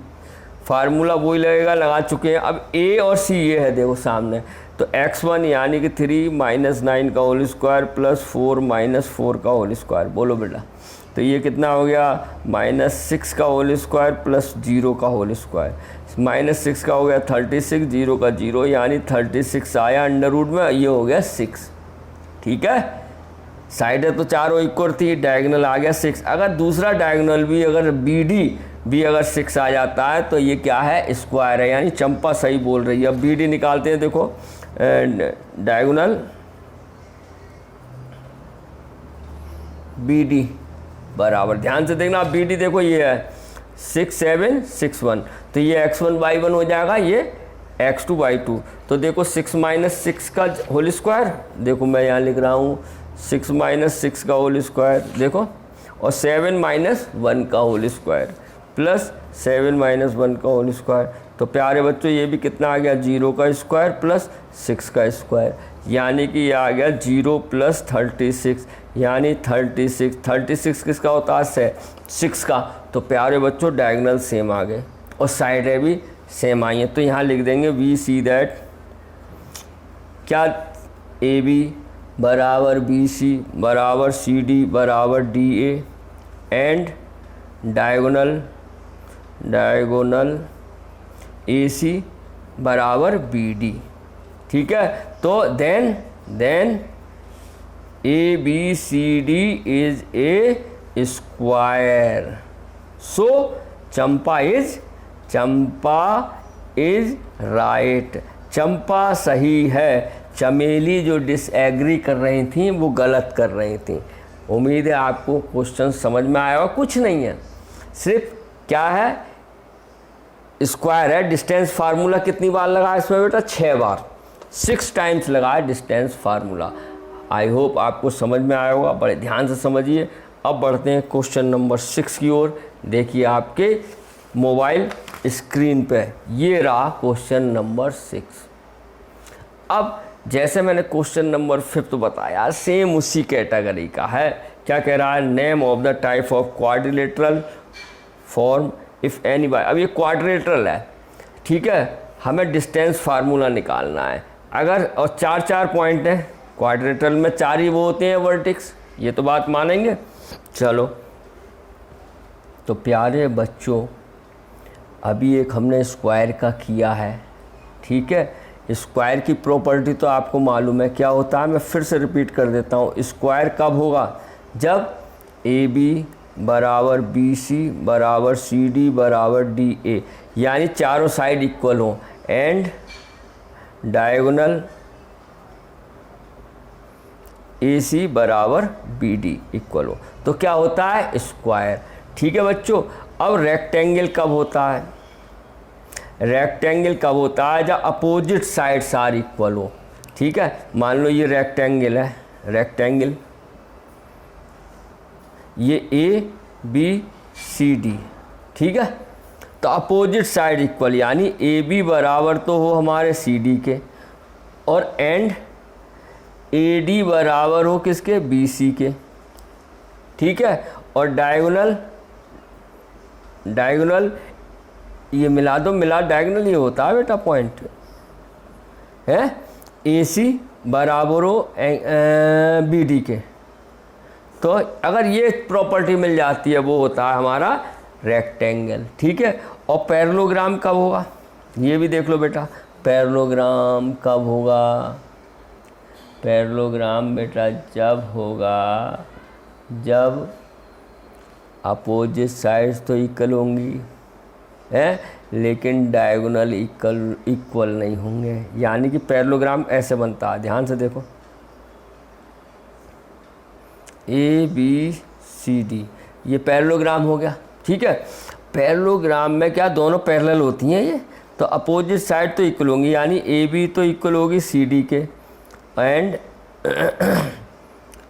फार्मूला वही लगेगा, लगा चुके हैं। अब A और C ये है देखो सामने, तो x1 यानी कि 3 - 9 का होल स्क्वायर प्लस 4 - 4 का होल स्क्वायर। बोलो बेटा, तो ये कितना हो गया, -6 का होल स्क्वायर प्लस 0 का होल स्क्वायर। -6 का हो गया 36, 0 का 0, यानी 36 आया अंडर रूट में, ये हो गया 6। ठीक है, साइडें तो चारों इक्वल थी, डायगोनल आ गया 6। अगर दूसरा डायगोनल भी अगर BD भी अगर 6 आ जाता है तो ये क्या है, स्क्वायर है, यानी चंपा सही बोल रही है। अब BD निकालते हैं, देखो डायगोनल BD बराबर, ध्यान से देखना, अब BD देखो ये है 6 7 6 1, तो ये x1 y1 हो जाएगा, ये x2 y2। तो देखो 6 - 6 का होल स्क्वायर, देखो मैं यहाँ लिख रहा हूँ 6 - 6 का होल स्क्वायर, देखो, और 7 - 1 का होल स्क्वायर प्लस 7 - 1 का होल स्क्वायर। तो प्यारे बच्चों ये भी कितना आ गया, 0 का स्क्वायर प्लस 6 का स्क्वायर, यानी कि ये आ गया 0 + 36, यानी 36 किसका होता है, 6 का। तो प्यारे बच्चों डायगोनल सेम आ गए और साइडें भी सेम आई हैं। तो यहाँ लिख देंगे वी सी दैट क्या, AB बराबर BC बराबर CD बराबर DA एंड डायगोनल AC बराबर BD। ठीक है, तो then ABCD is a square, so Champa is right, Champa सही है। चमेली जो डिसएग्री कर रही थी वो गलत कर रही थी। उम्मीद है आपको क्वेश्चन समझ में आया होगा। कुछ नहीं है, सिर्फ क्या है, स्क्वायर है। डिस्टेंस फार्मूला कितनी बार लगा इसमें बेटा, 6 बार, 6 टाइम्स लगा है डिस्टेंस फार्मूला। आई होप आपको समझ में आया होगा, बड़े ध्यान से समझिए। अब बढ़ते हैं क्वेश्चन नंबर 6 की ओर। देखिए आपके मोबाइल स्क्रीन पे ये रहा क्वेश्चन नंबर 6। अब जैसे मैंने क्वेश्चन नंबर 5 बताया, सेम उसी कैटेगरी का है। क्या कह रहा है, name of the type of quadrilateral form if any by. अब ये क्वाड्रिलेटरल है, ठीक है, हमें डिस्टेंस फार्मूला निकालना है। अगर और 4 पॉइंट हैं, क्वाड्रिलेटरल में 4 ही वो होते हैं वर्टिक्स, ये तो बात मानेंगे। चलो, तो प्यारे बच्चों अभी एक हमने स्क्वायर का किया है, ठीक है। स्क्वायर की प्रॉपर्टी तो आपको मालूम है क्या होता है, मैं फिर से रिपीट कर देता हूँ। स्क्वायर कब होगा, जब AB बराबर BC बराबर CD बराबर DA, यानी चारों साइड इक्वल हो, एंड डायगोनल AC बराबर BD इक्वल हो, तो क्या होता है, स्क्वायर। ठीक है बच्चों। अब रेक्टेंगल कब होता है, रेक्टेंगल कब होता है, जब अपोजिट साइड्स आर इक्वल हो। ठीक है, मान लो ये रेक्टेंगल है, रेक्टेंगल ये ABCD, ठीक है, तो अपोजिट साइड इक्वल, यानी AB बराबर तो हो हमारे CD के, और एंड AD बराबर हो किसके, BC के। ठीक है, और डायगोनल ये मिला दो, डायगोनल ये होता है बेटा पॉइंट है, AC बराबर हो BD के। तो अगर ये प्रॉपर्टी मिल जाती है वो होता है हमारा रेक्टेंगल। ठीक है, और पैरेललोग्राम कब होगा, ये भी देख लो बेटा, पैरेललोग्राम कब होगा, पैरेललोग्राम बेटा जब होगा जब अपोजिट साइड्स तो इक्वल होंगी है, लेकिन डायगोनल इक्वल नहीं होंगे। यानी कि पैरेललोग्राम ऐसे बनता है, ध्यान से देखो, ABCD ये पैरेललोग्राम हो गया। ठीक है, पैरेललोग्राम में क्या दोनों पैरेलल होती हैं ये, तो अपोजिट साइड तो इक्वल होंगी, यानी AB तो इक्वल होगी CD के, एंड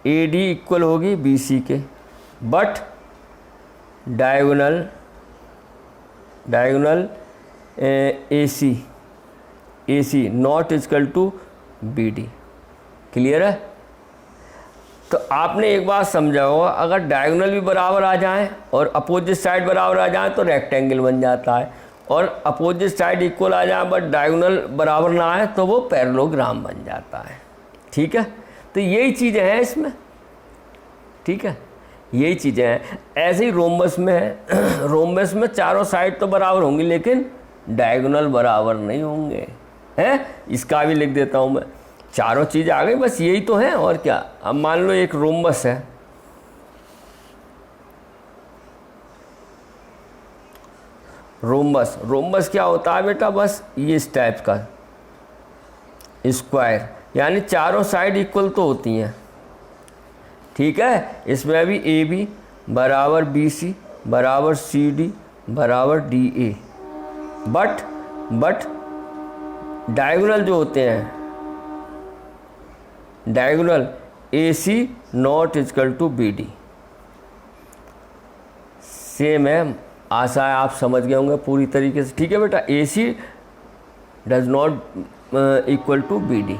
AD इक्वल होगी BC के, but diagonal AC not equal to BD। Clear है। तो आपने एक बात समझा होगा, अगर डायगोनल भी बराबर आ जाए और अपोजिट साइड बराबर आ जाए तो रेक्टेंगल बन जाता है, और अपोजिट साइड इक्वल आ जाए बट डायगोनल बराबर ना आए तो वो पैरेललोग्राम बन जाता है। ठीक है, तो यही चीज़ें हैं इसमें। ठीक है, यही चीज़ें हैं। ऐसे ही रोम्बस में है, रोम्बस में चारों साइड तो बराबर होंगी लेकिन डायगोनल बराबर नहीं होंगे हैं। इसका भी लिख देता हूँ मैं, चारों चीज़ आ गई, बस यही तो है और क्या। अब मान लो एक रोम्बस है, रोम्बस क्या होता है बेटा, बस ये इस टाइप का स्क्वायर, यानी चारों साइड इक्वल तो होती हैं। ठीक है, इसमें अभी ए बी बराबर बी सी बराबर सी डी बराबर डी ए, बट डायगोनल जो होते हैं, diagonal A C not equal to B D, same है। आशा है आप समझ गए होंगे पूरी तरीके से। ठीक है बेटा, A C does not equal to B D.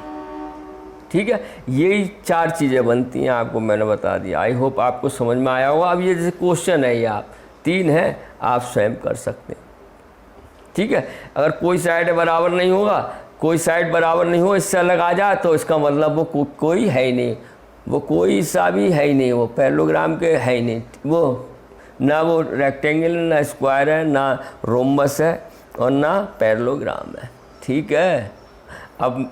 ठीक है, यही चार चीज़ें बनती हैं, आपको मैंने बता दिया। आई होप आपको समझ में आया होगा। अब ये जैसे क्वेश्चन है, ये आप 3 है, आप स्वयं कर सकते हैं। ठीक है, अगर कोई साइड बराबर नहीं होगा, कोई साइड बराबर नहीं हो, इससे अलग आ जाए तो इसका मतलब वो कोई है ही नहीं, वो कोई सा भी है ही नहीं, वो पैरेललोग्राम के है ही नहीं, वो ना वो रेक्टेंगल ना स्क्वायर है ना रोम्बस है और ना पैरेललोग्राम है। ठीक है, अब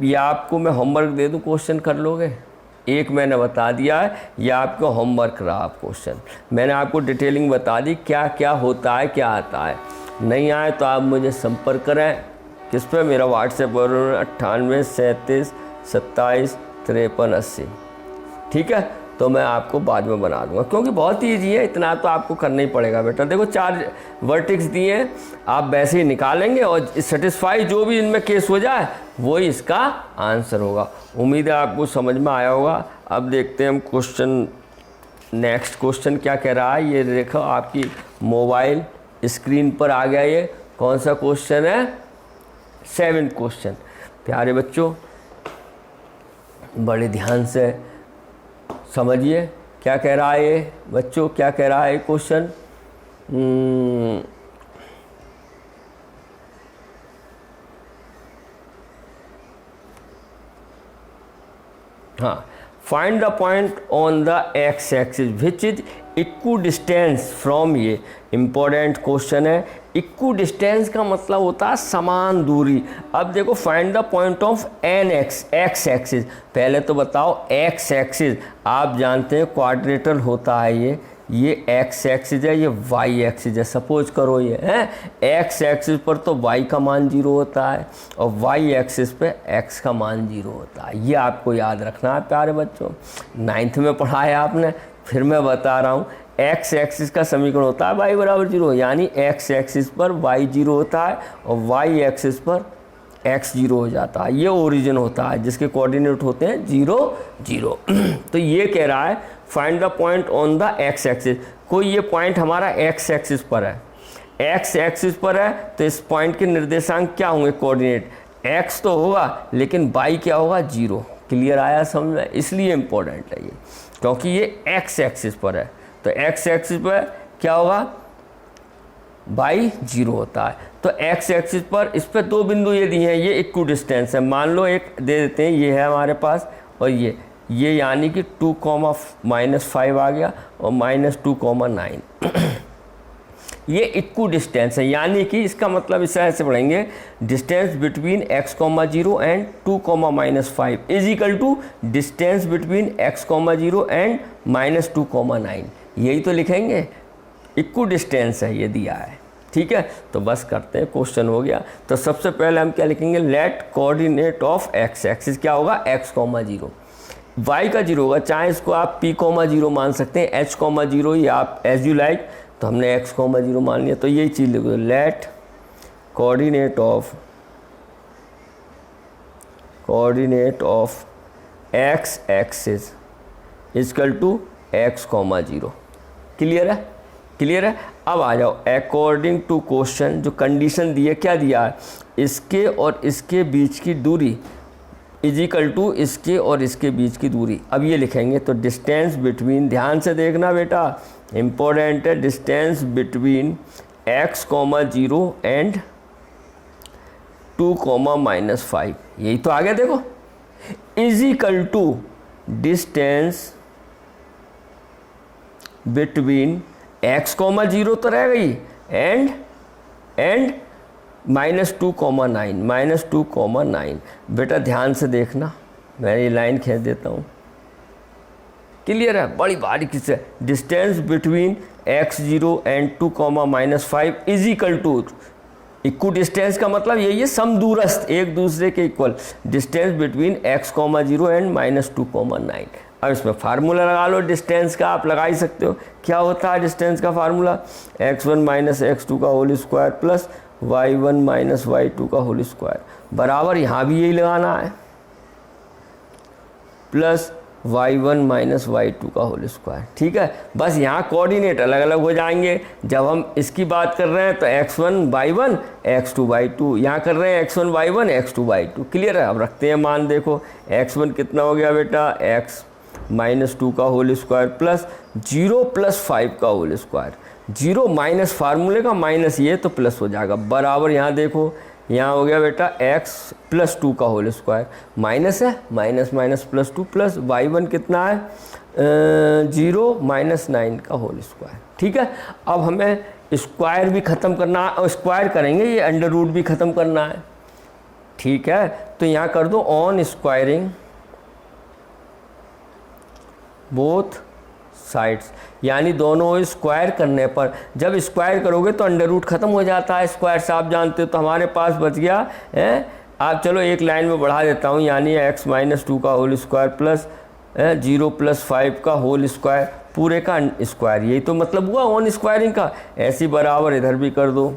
ये आपको मैं होमवर्क दे दूं, क्वेश्चन कर लोगे? एक मैंने बता दिया है, ये आपका होमवर्क रहा क्वेश्चन। मैंने आपको डिटेलिंग बता दी क्या क्या होता है, क्या आता है। नहीं आए तो आप मुझे संपर्क करें, किस पे? मेरा व्हाट्सएप पर 98 37 27 53 80। ठीक है, तो मैं आपको बाद में बना दूंगा, क्योंकि बहुत ईजी है, इतना तो आपको करना ही पड़ेगा बेटा। देखो 4 वर्टेक्स दिए हैं, आप वैसे ही निकालेंगे और सेटिस्फाई जो भी इनमें केस हो जाए वही इसका आंसर होगा। उम्मीद है आपको समझ में आया होगा। अब देखते हैं हम क्वेश्चन, नेक्स्ट क्वेश्चन क्या कह रहा है। ये देखो आपकी मोबाइल स्क्रीन पर आ गया। ये कौन सा क्वेश्चन है? 7th question. प्यारे बच्चों बड़े ध्यान से समझिए क्या कह रहा है ये बच्चों, क्या कह रहा है क्वेश्चन। हाँ, find the point on the X axis which is equidistance from, ये इंपॉर्टेंट क्वेश्चन है। इक्विडिस्टेंस का मतलब होता है समान दूरी। अब देखो find the point of an X axis. पहले तो बताओ एक्स एक्सिस, आप जानते हैं क्वाड्रेटल होता है ये एक्स एक्सिस है, ये वाई एक्सिस है। सपोज करो ये है एक्स एक्सिस पर तो वाई का मान 0 होता है और वाई एक्सिस पे एक्स का मान 0 होता है। ये आपको याद रखना है प्यारे बच्चों, 9th में पढ़ा है आपने, फिर मैं बता रहा हूँ। एक्स एक्सिस का समीकरण होता है वाई बराबर 0, यानी एक्स एक्सिस पर वाई 0 होता है और वाई एक्सिस पर एक्स 0 हो जाता है। ये ओरिजिन होता है जिसके कोऑर्डिनेट होते हैं 0 0। तो ये कह रहा है find the point on the X axis. कोई ये पॉइंट हमारा एक्स एक्सिस पर है, एक्स एक्सिस पर है, तो इस पॉइंट के निर्देशांक क्या होंगे? कोऑर्डिनेट एक्स तो होगा लेकिन वाई क्या होगा? 0। क्लियर आया समझ में? इसलिए इम्पोर्टेंट है ये, क्योंकि ये एक्स एक्सिस पर है। तो एक्स एक्सिस पर क्या होगा? वाई 0 होता है। तो एक्स एक्सिस पर इस पर 2 बिंदु ये दिए हैं, ये इक्विडिस्टेंस है। मान लो एक दे देते हैं, ये है हमारे पास, और ये यानी कि 2,-5 आ गया और -2,9। ये इक्विडिस्टेंस है, यानी कि इसका मतलब इसे ऐसे पढ़ेंगे, distance between x,0 and 2,-5 is equal to distance between x,0 and -2,9। यही तो लिखेंगे, इक्विडिस्टेंस है ये दिया है। ठीक है, तो बस करते हैं, क्वेश्चन हो गया। तो सबसे पहले हम क्या लिखेंगे? Let coordinate of X axis क्या होगा? x,0, y का 0 होगा, चाहे इसको आप p,0 मान सकते हैं, h,0 या आप एज यू लाइक। तो हमने x,0 मान लिया, तो यही चीज़ लिखो, let coordinate of X axis equal to x,0। Clear है? क्लियर है? अब आ जाओ, अकॉर्डिंग टू क्वेश्चन जो कंडीशन दी है, क्या दिया है? इसके और इसके बीच की दूरी इज इक्वल टू इसके और इसके बीच की दूरी। अब ये लिखेंगे तो डिस्टेंस बिटवीन, ध्यान से देखना बेटा, इम्पोर्टेंट है, डिस्टेंस बिटवीन x, 0 एंड 2, -5, यही तो आ गया देखो, is equal to distance between x, 0 तो रह गई एंड -2,9 बेटा ध्यान से देखना, मैं ये लाइन खींच देता हूँ, क्लियर है, बड़ी बारीकी से, distance between x0 and 2, -5 is equal to, equal distance का मतलब यही है समदूरस्थ, एक दूसरे के equal, distance between x, 0 and -2,9। अब इसमें फार्मूला लगा लो डिस्टेंस का, आप लगा ही सकते हो, क्या होता है डिस्टेंस का फार्मूला, x1 - x2 का whole square plus y1 - y2 का होल स्क्वायर, बराबर यहाँ भी यही लगाना है, प्लस y1 - y2 का होल स्क्वायर। ठीक है, बस यहाँ कोऑर्डिनेट अलग अलग हो जाएंगे। जब हम इसकी बात कर रहे हैं तो x1 y1 x2 y2, यहाँ कर रहे हैं x1 y1 x2 y2। Clear है, अब रखते हैं मान, देखो x1 कितना हो गया बेटा, x -2 का होल स्क्वायर प्लस 0 + 5 का होल स्क्वायर, 0 माइनस फार्मूले का माइनस ये तो प्लस हो जाएगा, बराबर यहाँ देखो, यहाँ हो गया बेटा x + 2 का होल स्क्वायर, माइनस है, माइनस +2 प्लस y1 कितना है 0 - 9 का होल स्क्वायर। ठीक है, अब हमें स्क्वायर भी ख़त्म करना है, और स्क्वायर करेंगे ये अंडर रूट भी ख़त्म करना है। ठीक है, तो यहाँ कर दो ऑन स्क्वायरिंग बोथ साइड्स, यानी दोनों स्क्वायर करने पर, जब स्क्वायर करोगे तो अंडर रूट ख़त्म हो जाता है, स्क्वायर से आप जानते हो, तो हमारे पास बच गया है, आप चलो एक लाइन में बढ़ा देता हूँ, यानी x -2 का होल स्क्वायर प्लस 0 + 5 का होल स्क्वायर, पूरे का स्क्वायर, यही तो मतलब हुआ ऑन स्क्वायरिंग का। ऐसी बराबर इधर भी कर दो,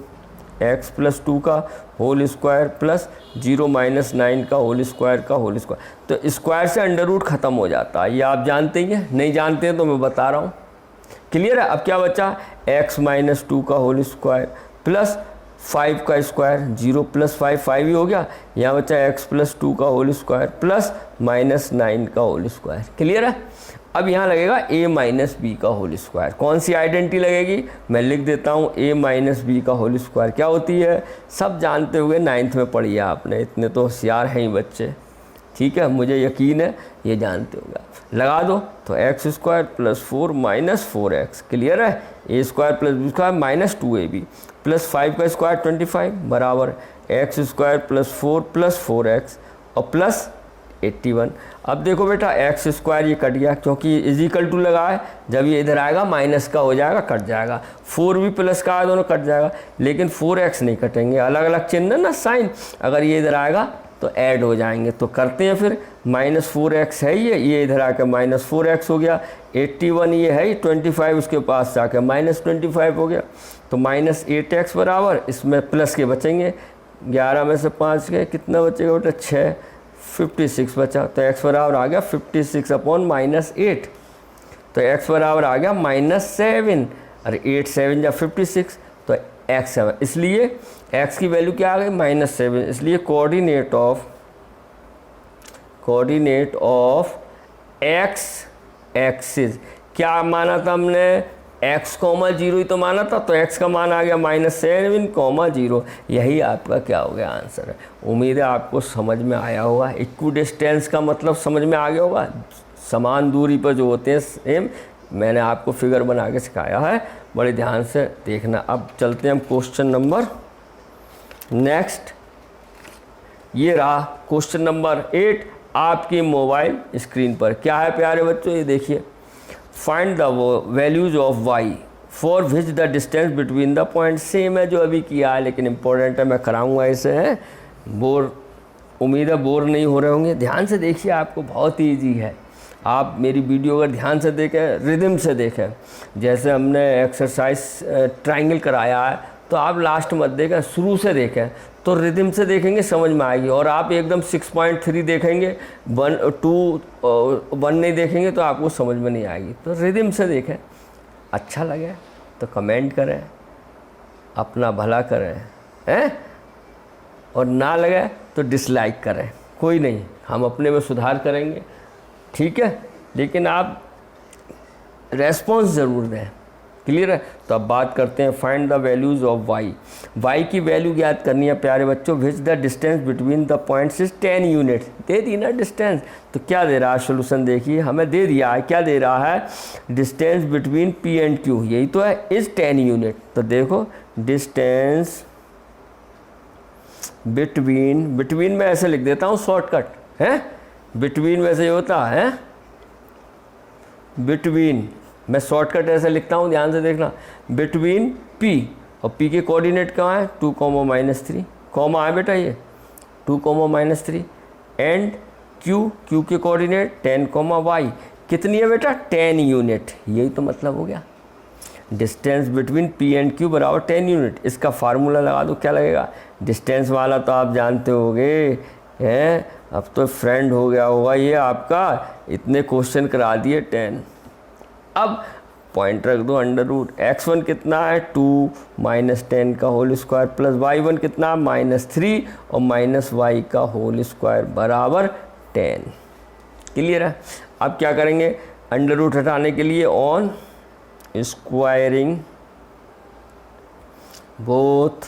x + 2 का होल स्क्वायर प्लस 0 - 9 का होल स्क्वायर का होल स्क्वायर, तो स्क्वायर से अंडर रूट ख़त्म हो जाता है, ये आप जानते ही हैं, नहीं जानते हैं तो मैं बता रहा हूँ। क्लियर है, अब क्या बचा, x -2 का होल स्क्वायर प्लस 5 का स्क्वायर, 0 + 5 5 ही हो गया, यहाँ बचा x + 2 का होल स्क्वायर प्लस -9 का होल स्क्वायर। क्लियर है, अब यहाँ लगेगा a - b का होल स्क्वायर, कौन सी आइडेंटिटी लगेगी, मैं लिख देता हूँ a - b का होल स्क्वायर क्या होती है, सब जानते हुए 9th में पढ़ी है आपने, इतने तो होशियार हैं ही बच्चे। ठीक है, मुझे यकीन है ये जानते होगा, लगा दो तो x² + 4 - 4x, क्लियर है, a² + b² -2ab प्लस 5 का स्क्वायर 25 बराबर x² + 4 + 4x और प्लस 81। अब देखो बेटा x² ये कट गया क्योंकि इज इक्वल टू लगा है, जब ये इधर आएगा माइनस का हो जाएगा, कट जाएगा, 4 भी प्लस का है, दोनों कट जाएगा, लेकिन 4x नहीं कटेंगे, अलग अलग चिन्ह ना साइन, अगर ये इधर आएगा तो ऐड हो जाएंगे, तो करते हैं फिर, -4x है ये इधर आकर -4x हो गया, 81 ये है, 25 उसके पास जाकर -25 हो गया, तो -8x बराबर, इसमें प्लस के बचेंगे, 11 में से 5 के कितना बचेगा बेटा 6, 56 बचा, तो x बराबर आ गया 56/-8, तो x बराबर आ गया -7, अरे 8 7 या 56, तो x 7, इसलिए x की वैल्यू क्या आ गई -7, इसलिए कोऑर्डिनेट ऑफ x एक्सिस क्या माना था हमने, x, 0 ही तो माना था, तो x का मान आ गया -7, 0, यही आपका क्या हो गया आंसर है। उम्मीद है आपको समझ में आया होगा, इक्विडिस्टेंस का मतलब समझ में आ गया होगा, समान दूरी पर जो होते हैं सेम, मैंने आपको फिगर बना के सिखाया है, बड़े ध्यान से देखना। अब चलते हैं हम क्वेश्चन नंबर नेक्स्ट, ये रहा क्वेश्चन नंबर 8 आपकी मोबाइल स्क्रीन पर, क्या है प्यारे बच्चों, ये देखिए, find the values of y for which the distance between the point, same है जो अभी किया है, लेकिन इंपॉर्टेंट है, मैं कराऊंगा इसे, है बोर, उम्मीद है बोर नहीं हो रहे होंगे, ध्यान से देखिए, आपको बहुत ही ईजी है, आप मेरी वीडियो अगर ध्यान से देखें, रिदम से देखें, जैसे हमने एक्सरसाइज ट्रायंगल कराया है, तो आप लास्ट मत देखें, शुरू से देखें, तो रिदम से देखेंगे समझ में आएगी, और आप एकदम 6.3 देखेंगे 1 2 1 नहीं देखेंगे तो आपको समझ में नहीं आएगी, तो रिदम से देखें, अच्छा लगे तो कमेंट करें, अपना भला करें, हैं, और ना लगे तो डिसलाइक करें, कोई नहीं, हम अपने में सुधार करेंगे, ठीक है, लेकिन आप रेस्पॉन्स ज़रूर दें। क्लियर है? तो अब बात करते हैं find the values of Y. Y की वैल्यू ज्ञात करनी है प्यारे बच्चों। Which the distance between the points is 10 unit. दे दी ना डिस्टेंस, तो क्या दे रहा है सोल्यूशन, देखिए हमें दे दिया है, क्या दे रहा है, distance between P and Q, यही तो है, इज़ 10 यूनिट। तो देखो डिस्टेंस बिटवीन में ऐसे लिख देता हूँ शॉर्टकट है, बिटवीन वैसे होता है, बिटवीन मैं शॉर्टकट ऐसे लिखता हूँ, ध्यान से देखना, बिटवीन पी, और पी के कोऑर्डिनेट कहाँ है, 2, -3, कॉमा है बेटा ये 2, -3, एंड क्यू के कोऑर्डिनेट 10, y कितनी है बेटा, 10 यूनिट। यही तो मतलब हो गया, distance between P and Q बराबर 10 यूनिट। इसका फार्मूला लगा दो, क्या लगेगा, डिस्टेंस वाला तो आप जानते होगे हैं, अब तो फ्रेंड हो गया होगा ये आपका, इतने क्वेश्चन करा दिए 10। अब पॉइंट रख दो, √x1 कितना है 2 -10 का होल स्क्वायर प्लस y1 कितना -3 और -y का होल स्क्वायर बराबर 10। क्लियर है? अब क्या करेंगे, √ हटाने के लिए ऑन स्क्वायरिंग बोथ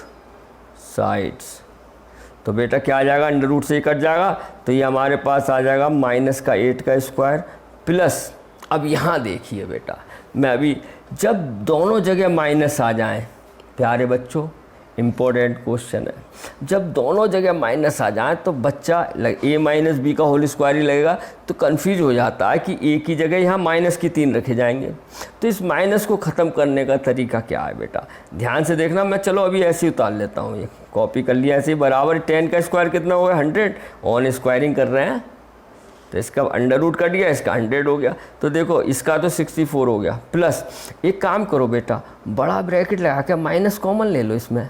साइड्स, तो बेटा क्या आ जाएगा, √ से कट जाएगा, तो ये हमारे पास आ जाएगा -8 का स्क्वायर प्लस, अब यहाँ देखिए बेटा, मैं अभी जब दोनों जगह माइनस आ जाएं, प्यारे बच्चों इम्पोर्टेंट क्वेश्चन है, जब दोनों जगह माइनस आ जाएं तो बच्चा a - b का होल स्क्वायर ही लगेगा, तो कंफ्यूज हो जाता है कि a की जगह यहाँ -3 रखे जाएंगे। तो इस माइनस को ख़त्म करने का तरीका क्या है बेटा, ध्यान से देखना, मैं चलो अभी ऐसे ही उतार लेता हूँ, ये कॉपी कर लिया ऐसे ही, बराबर 10 का स्क्वायर कितना होगा 100, ऑन स्क्वायरिंग कर रहे हैं, तो इसका √ कट गया, इसका 100 हो गया, तो देखो इसका तो 64 हो गया, प्लस एक काम करो बेटा, बड़ा ब्रैकेट लगा के माइनस कॉमन ले लो, इसमें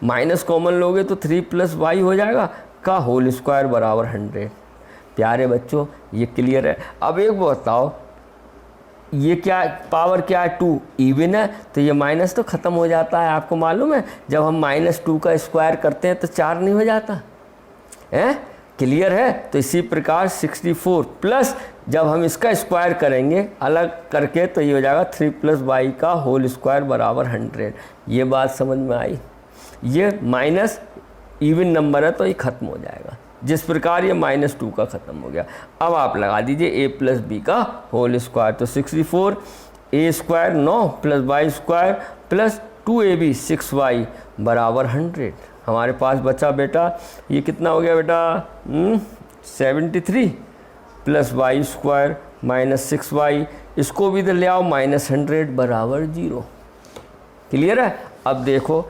माइनस कॉमन लोगे तो 3 + y हो जाएगा का होल स्क्वायर बराबर 100। प्यारे बच्चों ये क्लियर है। अब एक बताओ, ये क्या पावर क्या है, 2 इवन है, तो ये माइनस तो ख़त्म हो जाता है, आपको मालूम है, जब हम -2 का स्क्वायर करते हैं तो 4 नहीं हो जाता है, क्लियर है? तो इसी प्रकार 64 प्लस जब हम इसका स्क्वायर करेंगे अलग करके तो ये हो जाएगा 3 + y का होल स्क्वायर बराबर 100। ये बात समझ में आई? ये माइनस इवन नंबर है तो ये ख़त्म हो जाएगा, जिस प्रकार ये -2 का ख़त्म हो गया। अब आप लगा दीजिए a + b का होल स्क्वायर, तो 64 a² 9 + y² plus 2ab 6y बराबर 100। हमारे पास बचा बेटा, ये कितना हो गया बेटा, 73 + y² - 6y, इसको भी तो ले आओ, -100 बराबर 0। क्लियर है? अब देखो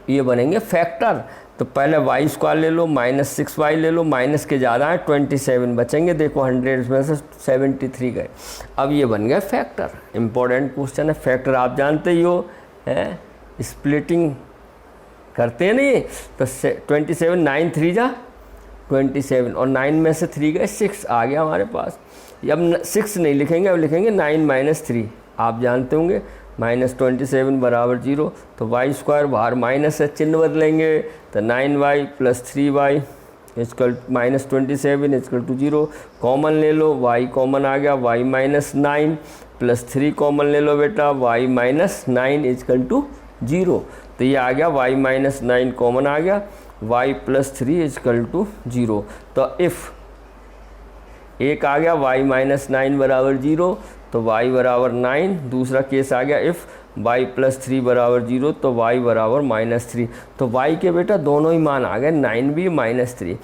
ये बनेंगे फैक्टर, तो पहले y² ले लो, -6y ले लो, माइनस के ज़्यादा है 27 बचेंगे, देखो 100 में से 73 गए, अब ये बन गए फैक्टर। इंपॉर्टेंट क्वेश्चन है, फैक्टर आप जानते ही हो, है स्प्लिटिंग करते हैं नहीं, तो 27 9 3 जा 27 और 9 में से 3 गए 6 आ गया हमारे पास। अब 6 नहीं लिखेंगे, अब लिखेंगे 9 - 3, आप जानते होंगे, -27 बराबर 0, तो y² बाहर माइनस है, चिन्ह बदलेंगे, तो 9y + 3y -27 = 0, कॉमन ले लो, y कॉमन आ गया, y - 9 + 3 कॉमन ले लो बेटा, y - 9 = 0, तो ये आ गया y - 9 कॉमन आ गया, y + 3 = 0। तो इफ़ एक आ गया y - 9 बराबर 0, तो y बराबर 9, दूसरा केस आ गया इफ़ y + 3 बराबर 0, तो y बराबर -3, तो y के बेटा दोनों ही मान आ गए, 9 भी -3,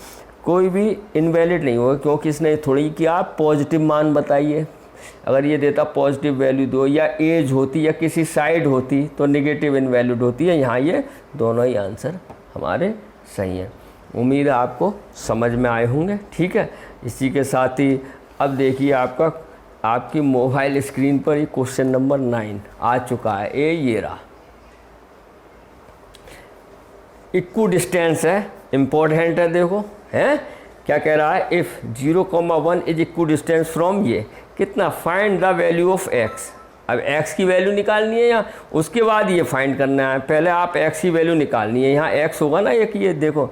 कोई भी इनवैलिड नहीं होगा, क्योंकि इसने थोड़ी कि आप पॉजिटिव मान बताइए, अगर ये देता पॉजिटिव वैल्यू दो, या एज होती या किसी साइड होती तो नेगेटिव इनवैलिड होती है, यहाँ ये दोनों ही आंसर हमारे सही हैं। उम्मीद है आपको समझ में आए होंगे, ठीक है। इसी के साथ ही अब देखिए आपकी मोबाइल स्क्रीन पर ये क्वेश्चन नंबर 9 आ चुका है, ये रहा, इक्वू डिस्टेंस है, इम्पोर्टेंट है, देखो है क्या कह रहा है, इफ़ 0,1 इज इक्वू डिस्टेंस फ्रॉम, ये कितना, find the value of x। अब x की वैल्यू निकालनी है, यहाँ उसके बाद ये फाइंड करना है, पहले आप x की वैल्यू निकालनी है, यहाँ x होगा ना एक, ये देखो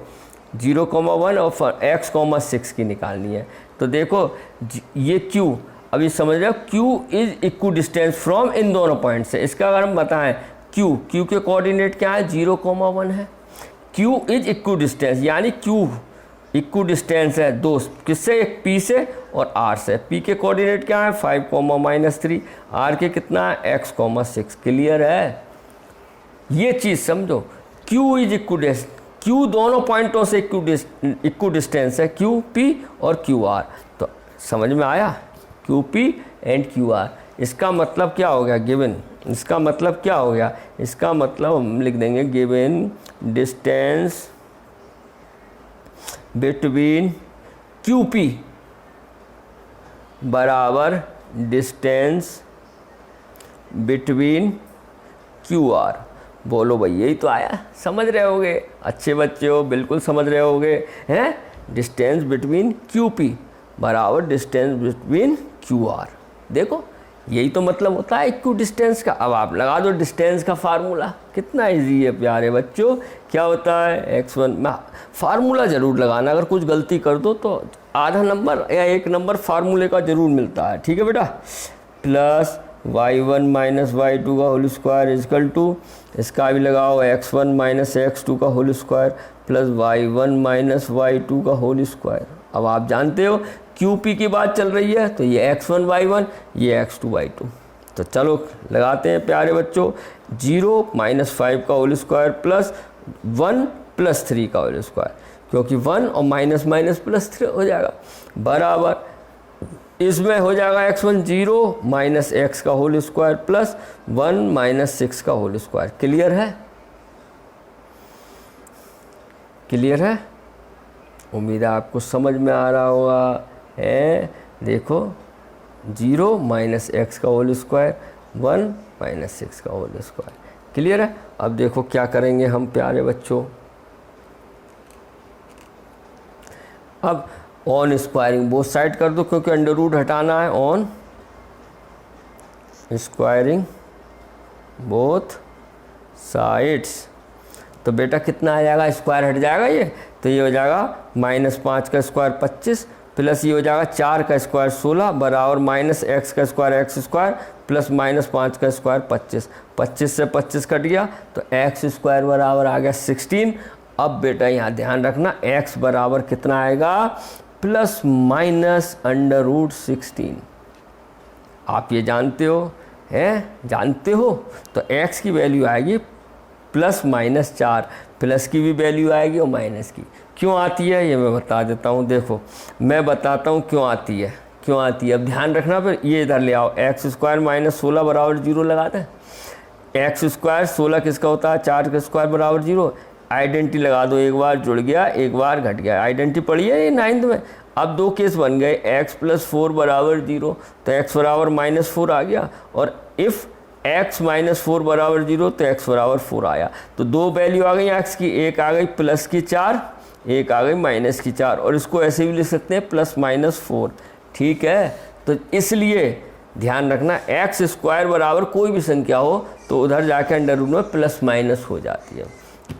0,1 और x,6 की निकालनी है। तो देखो ये q, अभी समझ रहे हो, q is equal distance from in दोनों पॉइंट से। इसका अगर हम बताएं q के कोऑर्डिनेट क्या है, 0,1 है। q इज इक्व डिस्टेंस, यानी q इक्व डिस्टेंस है दो, किससे, एक p से और r से। p के कोऑर्डिनेट क्या है, 5,-3, r के कितना है, x,6। क्लियर है, ये चीज़ समझो। q is equal distance, q दोनों पॉइंटों से इक्व डिस्टेंस है, q p और q r। तो समझ में आया, q p and q r। इसका मतलब क्या हो गया, गिवन, इसका मतलब क्या हो गया, इसका मतलब हम लिख देंगे गिवन डिस्टेंस बिटवीन QP बराबर डिस्टेंस बिटवीन QR। बोलो भाई, यही तो आया, समझ रहे होगे, अच्छे बच्चे हो, बिल्कुल समझ रहे होगे हैं। डिस्टेंस बिटवीन QP बराबर डिस्टेंस बिटवीन QR। देखो यही तो मतलब होता है इक्व डिस्टेंस का। अब आप लगा दो डिस्टेंस का फार्मूला, कितना इजी है प्यारे बच्चों। क्या होता है, x1 में फार्मूला ज़रूर लगाना, अगर कुछ गलती कर दो तो आधा नंबर या 1 नंबर फार्मूले का ज़रूर मिलता है, ठीक है बेटा। प्लस y1 माइनस y2 का होल स्क्वायर इजकल टू, इसका भी लगाओ x1 माइनस x2 का whole square plus y1 minus y2 का होल स्क्वायर। अब आप जानते हो QP की बात चल रही है, तो ये x1 y1, ये x2 y2। तो चलो लगाते हैं प्यारे बच्चों, 0 माइनस 5 का होल स्क्वायर प्लस 1 प्लस 3 का होल स्क्वायर, क्योंकि 1 और माइनस माइनस प्लस 3 हो जाएगा, बराबर इसमें हो जाएगा x1 0 माइनस x का होल स्क्वायर प्लस 1 माइनस 6 का होल स्क्वायर। क्लियर है, क्लियर है, उम्मीद है आपको समझ में आ रहा होगा है। देखो 0 माइनस एक्स का होल स्क्वायर 1 माइनस 6 का होल स्क्वायर। क्लियर है। अब देखो क्या करेंगे हम प्यारे बच्चों, अब ऑन स्क्वायरिंग बोथ साइड कर दो, क्योंकि अंडर रूट हटाना है। ऑन स्क्वायरिंग बोथ साइड्स, तो बेटा कितना आ जाएगा, स्क्वायर हट जाएगा ये, तो ये हो जाएगा -5 का स्क्वायर 25 प्लस ये हो जाएगा 4 का स्क्वायर 16 बराबर माइनस एक्स का स्क्वायर एक्स स्क्वायर प्लस -5 का स्क्वायर 25। 25 से 25 कट गया तो एक्स स्क्वायर बराबर आ गया 16। अब बेटा यहाँ ध्यान रखना x बराबर कितना आएगा, प्लस माइनस अंडर रूट 16। आप ये जानते हो, हैं जानते हो, तो x की वैल्यू आएगी +-4, प्लस की भी वैल्यू आएगी और माइनस की। क्यों आती है ये मैं बता देता हूँ। देखो मैं बताता हूँ क्यों आती है, क्यों आती है। अब ध्यान रखना, फिर ये इधर ले आओ, एक्स स्क्वायर माइनस 16 बराबर 0 लगाते हैं। एक्स स्क्वायर 16 किसका होता है, 4 का स्क्वायर बराबर 0। आइडेंटिटी लगा दो, एक बार जुड़ गया एक बार घट गया। आइडेंटिटी पढ़ी है ये 9th में। अब दो केस बन गए, x + 4 बराबर 0, तो x बराबर -4 आ गया, और इफ़ x - 4 बराबर 0 तो x बराबर 4 आया। तो दो वैल्यू आ गई x की, एक आ गई +4, एक आ गई -4, और इसको ऐसे भी लिख सकते हैं +-4। ठीक है, तो इसलिए ध्यान रखना एक्स स्क्वायर बराबर कोई भी संख्या हो तो उधर जाके अंडर रूट में +- हो जाती है।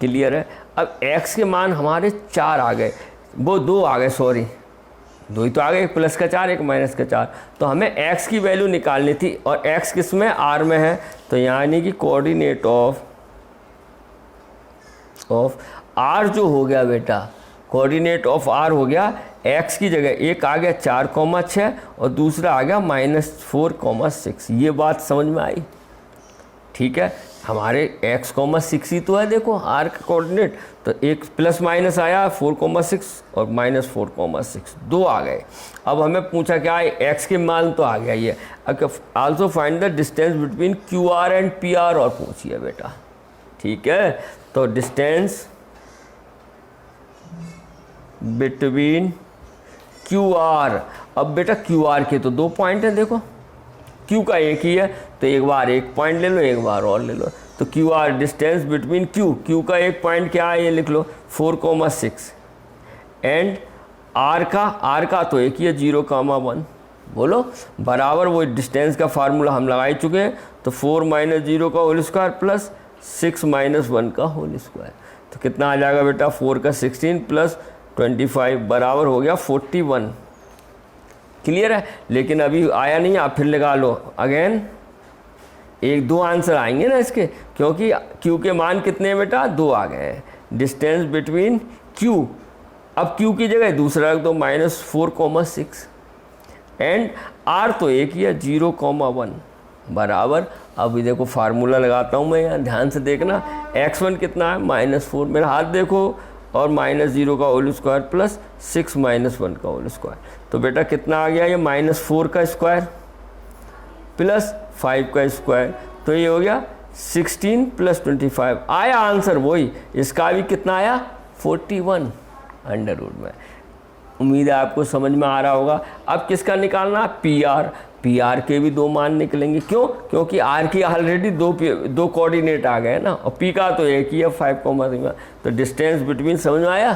क्लियर है। अब x के मान हमारे 4 आ गए, वो 2 आ गए, सॉरी 2 ही तो आ गए, एक प्लस का 4 एक माइनस का 4। तो हमें x की वैल्यू निकालनी थी, और x किस में, r में है, तो यानी कि कोऑर्डिनेट ऑफ r जो हो गया बेटा, कोऑर्डिनेट ऑफ r हो गया, x की जगह एक आ गया 4,6 और दूसरा आ गया -4,6। ये बात समझ में आई। ठीक है, हमारे x,6 ही तो है, देखो r का कोऑर्डिनेट, तो एक प्लस माइनस आया 4,6 और -4,6, 2 आ गए। अब हमें पूछा क्या है, x के मान तो आ गया ये। Also find the distance between QR and PR और पूछिए बेटा। ठीक है, तो डिस्टेंस बिटवीन QR, अब बेटा QR के तो 2 पॉइंट हैं, देखो Q का एक ही है, तो एक बार एक पॉइंट ले लो, एक बार और ले लो। तो QR डिस्टेंस बिटवीन Q का एक पॉइंट क्या है, ये लिख लो 4,6, एंड R का तो एक ही है 0,1। बोलो बराबर, वो डिस्टेंस का फार्मूला हम लगा ही चुके हैं, तो 4 - 0 का होल स्क्वायर प्लस 6 - 1 का होल स्क्वायर। तो कितना आ जाएगा बेटा 4 का 16 प्लस 25 बराबर हो गया 41। क्लियर है? लेकिन अभी आया नहीं, आप फिर लगा लो अगेन। एक दो आंसर आएंगे ना इसके, क्योंकि Q के मान कितने हैं बेटा? 2 आ गए हैं। डिस्टेंस बिटवीन Q, अब Q की जगह दूसरा रख दो -4,6 एंड R तो एक ही है 0,1 बराबर। अभी देखो फार्मूला लगाता हूँ मैं यहाँ, ध्यान से देखना। x1 कितना है? -4, मेरा हाथ देखो, और -0 का होल स्क्वायर प्लस 6 -1 का होल स्क्वायर। तो बेटा कितना आ गया ये? -4 का स्क्वायर प्लस 5 का स्क्वायर, तो ये हो गया 16 प्लस 25। आया आंसर वही, इसका भी कितना आया? 41 अंडर रूट में। उम्मीद है आपको समझ में आ रहा होगा। अब किसका निकालना? पी आर के भी 2 मान निकलेंगे। क्यों? क्योंकि आर की ऑलरेडी दो कोऑर्डिनेट आ गए ना, और पी का तो एक ही है 5,3। तो डिस्टेंस बिटवीन, समझ में आया?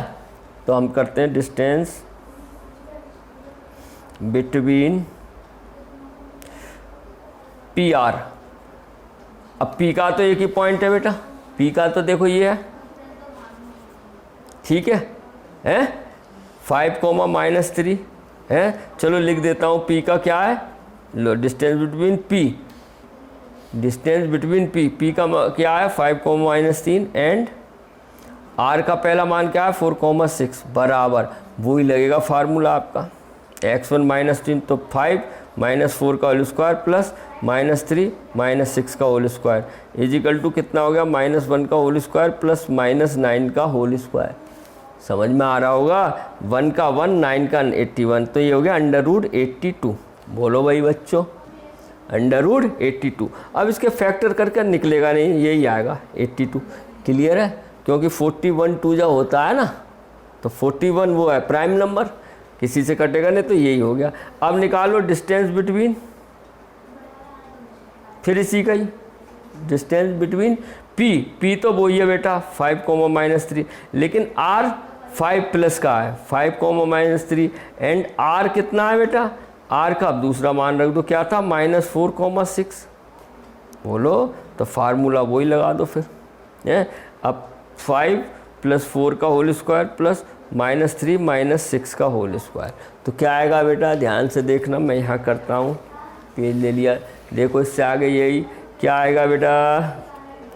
तो हम करते हैं डिस्टेंस बिटवीन पी आर। अब पी का तो एक ही पॉइंट है बेटा, पी का तो देखो ये है, ठीक है, हैं 5,-3 है। चलो लिख देता हूँ, पी का क्या है? लो, distance between P, distance between P का क्या है? 5,-3 एंड आर का पहला मान क्या है? 4,6 बराबर वही लगेगा फार्मूला आपका। x1 -3 तो 5 -4 का होल स्क्वायर प्लस -3 -6 का होल स्क्वायर इजिकल टू कितना हो गया? -1 का होल स्क्वायर प्लस -9 का होल स्क्वायर। समझ में आ रहा होगा? 1 का 1, 9 का 81, तो ये हो गया √82। बोलो भाई बच्चों, √82। अब इसके फैक्टर करके निकलेगा नहीं, यही आएगा 82। क्लियर है? क्योंकि 41 2 जब होता है ना, तो 41 वो है प्राइम नंबर, किसी से कटेगा नहीं, तो यही हो गया। अब निकालो डिस्टेंस बिटवीन, फिर इसी का ही डिस्टेंस बिटवीन पी तो वही है बेटा 5,-3, लेकिन R 5 प्लस का है 5,-3 एंड R कितना है बेटा? R का अब दूसरा मान रख दो, क्या था? -4,6। बोलो, तो फार्मूला वही लगा दो फिर है। अब 5 + 4 का होल स्क्वायर प्लस -3 -6 का होल स्क्वायर, तो क्या आएगा बेटा? ध्यान से देखना, मैं यहाँ करता हूँ, पेज ले लिया, देखो इससे आगे यही क्या आएगा बेटा?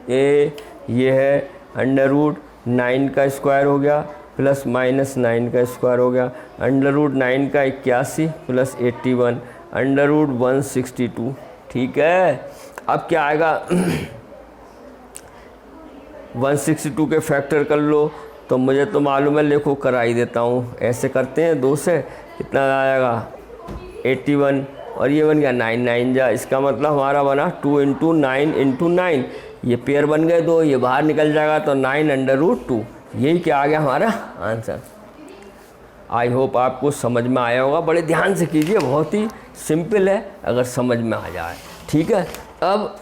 ये है √9 का स्क्वायर हो गया प्लस -9 का स्क्वायर हो गया, √9 का 81 प्लस 81, √162। ठीक है, अब क्या आएगा? 162 के फैक्टर कर लो, तो मुझे तो मालूम है, देखो करा ही देता हूँ। ऐसे करते हैं 2 से, कितना आएगा? 81, और ये बन गया 9 9 जा, इसका मतलब हमारा बना 2 × 9 × 9, ये पेयर बन गए 2, ये बाहर निकल जाएगा तो 9 √2। यही क्या आ गया हमारा आंसर। आई होप आपको समझ में आया होगा। बड़े ध्यान से कीजिए, बहुत ही सिंपल है अगर समझ में आ जाए। ठीक है, अब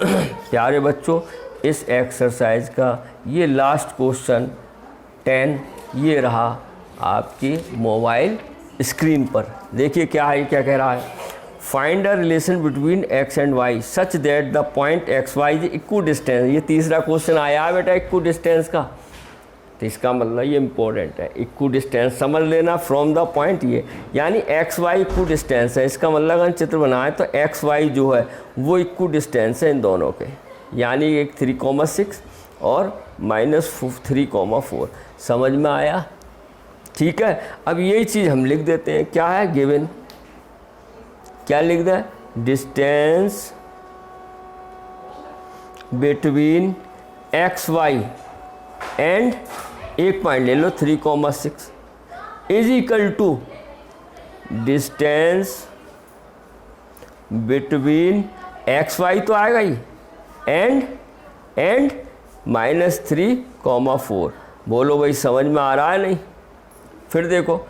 प्यारे बच्चों, इस एक्सरसाइज का ये लास्ट क्वेश्चन 10 ये रहा आपकी मोबाइल स्क्रीन पर। देखिए क्या है, क्या कह रहा है? Find a relation between x and y such that the point X Y is equidistance. ये तीसरा क्वेश्चन आया है बेटा इक्व डिस्टेंस का, तो इसका मतलब ये इंपॉर्टेंट है। इक्व डिस्टेंस समझ लेना फ्रॉम द पॉइंट, ये यानी एक्स वाई इक्व डिस्टेंस है। इसका मतलब अगर चित्र बनाए तो एक्स वाई जो है वो इक्व डिस्टेंस है इन दोनों के, यानी एक 3,6 और -3,4। समझ में आया? ठीक है, अब यही चीज़ हम लिख देते हैं। क्या है गिवन? क्या लिख दें? Distance between X Y and एक पॉइंट ले लो 3,6 is equal to distance between X Y तो आएगा ही एंड -3,4। बोलो भाई समझ में आ रहा है नहीं? फिर देखो,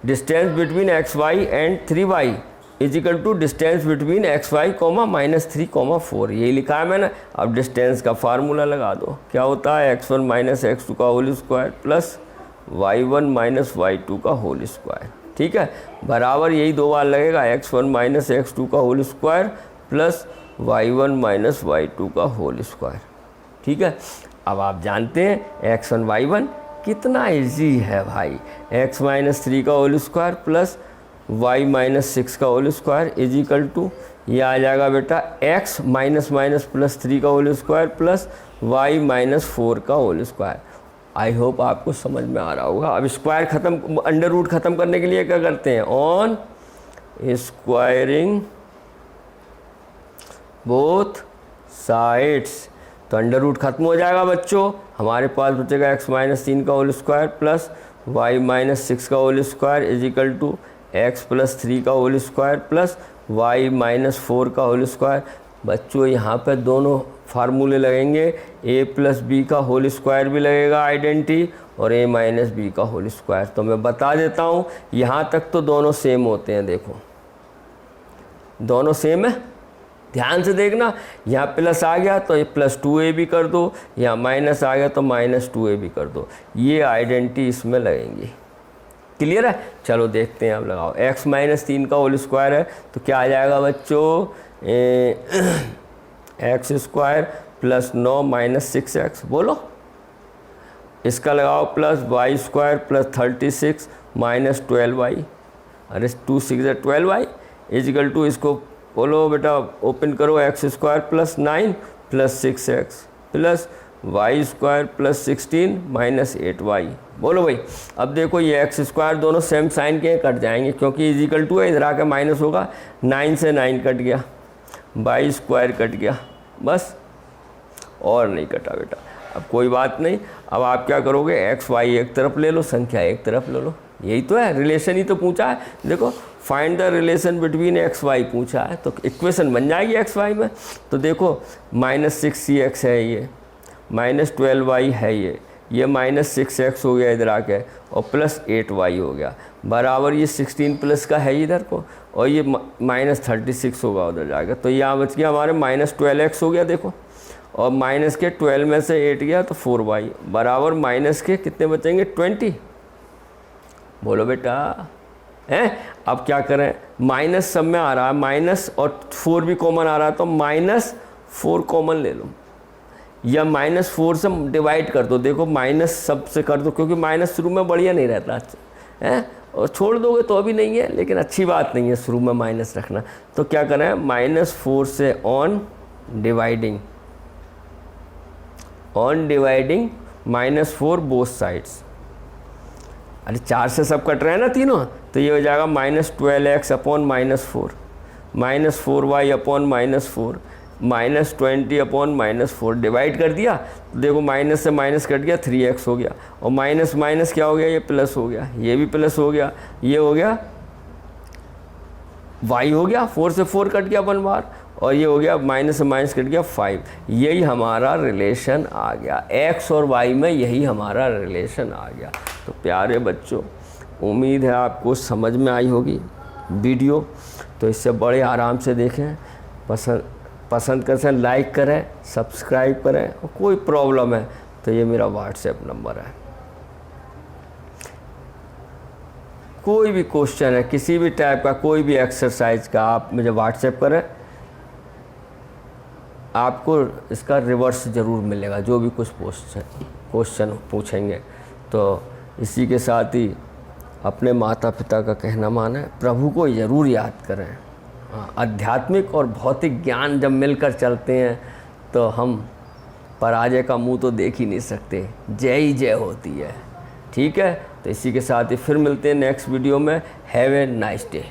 distance between X Y and 3y is equal to distance between X Y -3,4। यही लिखा है मैंने। अब डिस्टेंस का फार्मूला लगा दो। क्या होता है? x1 - x2 का whole square plus y1 - y2 का होल स्क्वायर। ठीक है, बराबर यही 2 बार लगेगा, x1 - x2 का whole square plus y1 - y2 का होल स्क्वायर। ठीक है, अब आप जानते हैं x1 y1 कितना इजी है भाई। x माइनस 3 का whole square plus y minus 6 का whole square is equal to, ये आ जाएगा बेटा x माइनस माइनस प्लस 3 का whole square plus y minus 4 का होल स्क्वायर। आई होप आपको समझ में आ रहा होगा। अब स्क्वायर ख़त्म, अंडर रूट ख़त्म करने के लिए क्या करते हैं, ऑन स्क्वायरिंग बोथ साइड्स, तो अंडर रूट खत्म हो जाएगा बच्चों। हमारे पास बचेगा x माइनस 3 का whole square plus y minus 6 का whole square is equal to x plus 3 का whole square plus y minus 4 का होल स्क्वायर। बच्चों यहाँ पे दोनों फार्मूले लगेंगे, a प्लस बी का होल स्क्वायर भी लगेगा आइडेंटिटी और a माइनस बी का होल स्क्वायर। तो मैं बता देता हूँ यहाँ तक तो दोनों सेम होते हैं, देखो दोनों सेम है, ध्यान से देखना। यहाँ प्लस आ गया तो ये प्लस 2a भी कर दो, यहाँ माइनस आ गया तो माइनस 2a भी कर दो, ये आइडेंटिटी इसमें लगेंगी। क्लियर है? चलो देखते हैं, अब लगाओ। x माइनस 3 का होल स्क्वायर है तो क्या आ जाएगा बच्चों, x square plus 9 minus 6x, बोलो। इसका लगाओ plus Y square plus 36 minus 12y, अरे 2 6 12y इजिकल टू, इसको बोलो बेटा ओपन करो, X square plus 9 plus 6x plus Y square plus 16 minus 8y। बोलो भाई। अब देखो ये एक्स स्क्वायर दोनों सेम साइन के कट जाएंगे क्योंकि इजिकल टू है, इधर आके माइनस होगा, 9 से 9 कट गया, वाई स्क्वायर कट गया, बस और नहीं कटा बेटा। अब कोई बात नहीं, अब आप क्या करोगे, एक्स वाई एक तरफ ले लो, संख्या एक तरफ ले लो, यही तो है, रिलेशन ही तो पूछा है। देखो find the relation between X Y पूछा है तो इक्वेशन बन जाएगी एक्स वाई में। तो देखो माइनस 6cx है, ये माइनस 12y है, ये माइनस 6x हो गया इधर आके और प्लस 8y हो गया, बराबर ये 16 प्लस का है इधर को, और ये माइनस 36 होगा उधर जाकर, तो यहाँ बच गया हमारे माइनस 12x हो गया देखो, और माइनस के 12 में से 8 गया तो 4y बराबर माइनस के कितने बचेंगे 20। बोलो बेटा हैं। अब क्या करें, माइनस सब में आ रहा है माइनस और 4 भी कॉमन आ रहा है तो माइनस 4 कॉमन ले लो या माइनस 4 से डिवाइड कर दो। देखो माइनस सब से कर दो क्योंकि माइनस शुरू में बढ़िया नहीं रहता है, और छोड़ दोगे तो अभी नहीं है, लेकिन अच्छी बात नहीं है शुरू में माइनस रखना। तो क्या करें, माइनस 4 से on dividing minus 4 both sides. अरे 4 से सब कट रहे हैं ना तीनों, तो ये हो जाएगा minus 12x upon minus 4, minus 4y upon minus 4, minus 20 upon minus 4 divide कर दिया तो देखो माइनस से माइनस कट गया 3x हो गया, और माइनस माइनस क्या हो गया, ये प्लस हो गया, ये भी प्लस हो गया, ये हो गया y हो गया, 4 से 4 कट गया 1 बार, और ये हो गया माइनस से माइनस कट गया 5। यही हमारा रिलेशन आ गया, x और y में यही हमारा रिलेशन आ गया। तो प्यारे बच्चों, उम्मीद है आपको समझ में आई होगी वीडियो, तो इससे बड़े आराम से देखें, पसंद करें, लाइक करें, सब्सक्राइब करें, और कोई प्रॉब्लम है तो ये मेरा व्हाट्सएप नंबर है। कोई भी क्वेश्चन है, किसी भी टाइप का, कोई भी एक्सरसाइज का, आप मुझे व्हाट्सएप करें, आपको इसका रिवर्स ज़रूर मिलेगा जो भी कुछ क्वेश्चन पूछेंगे। तो इसी के साथ ही अपने माता पिता का कहना माने, प्रभु को ज़रूर याद करें। आध्यात्मिक और भौतिक ज्ञान जब मिलकर चलते हैं तो हम पराजय का मुंह तो देख ही नहीं सकते, जय ही जय होती है। ठीक है, तो इसी के साथ ही फिर मिलते हैं नेक्स्ट वीडियो में। Have a nice day.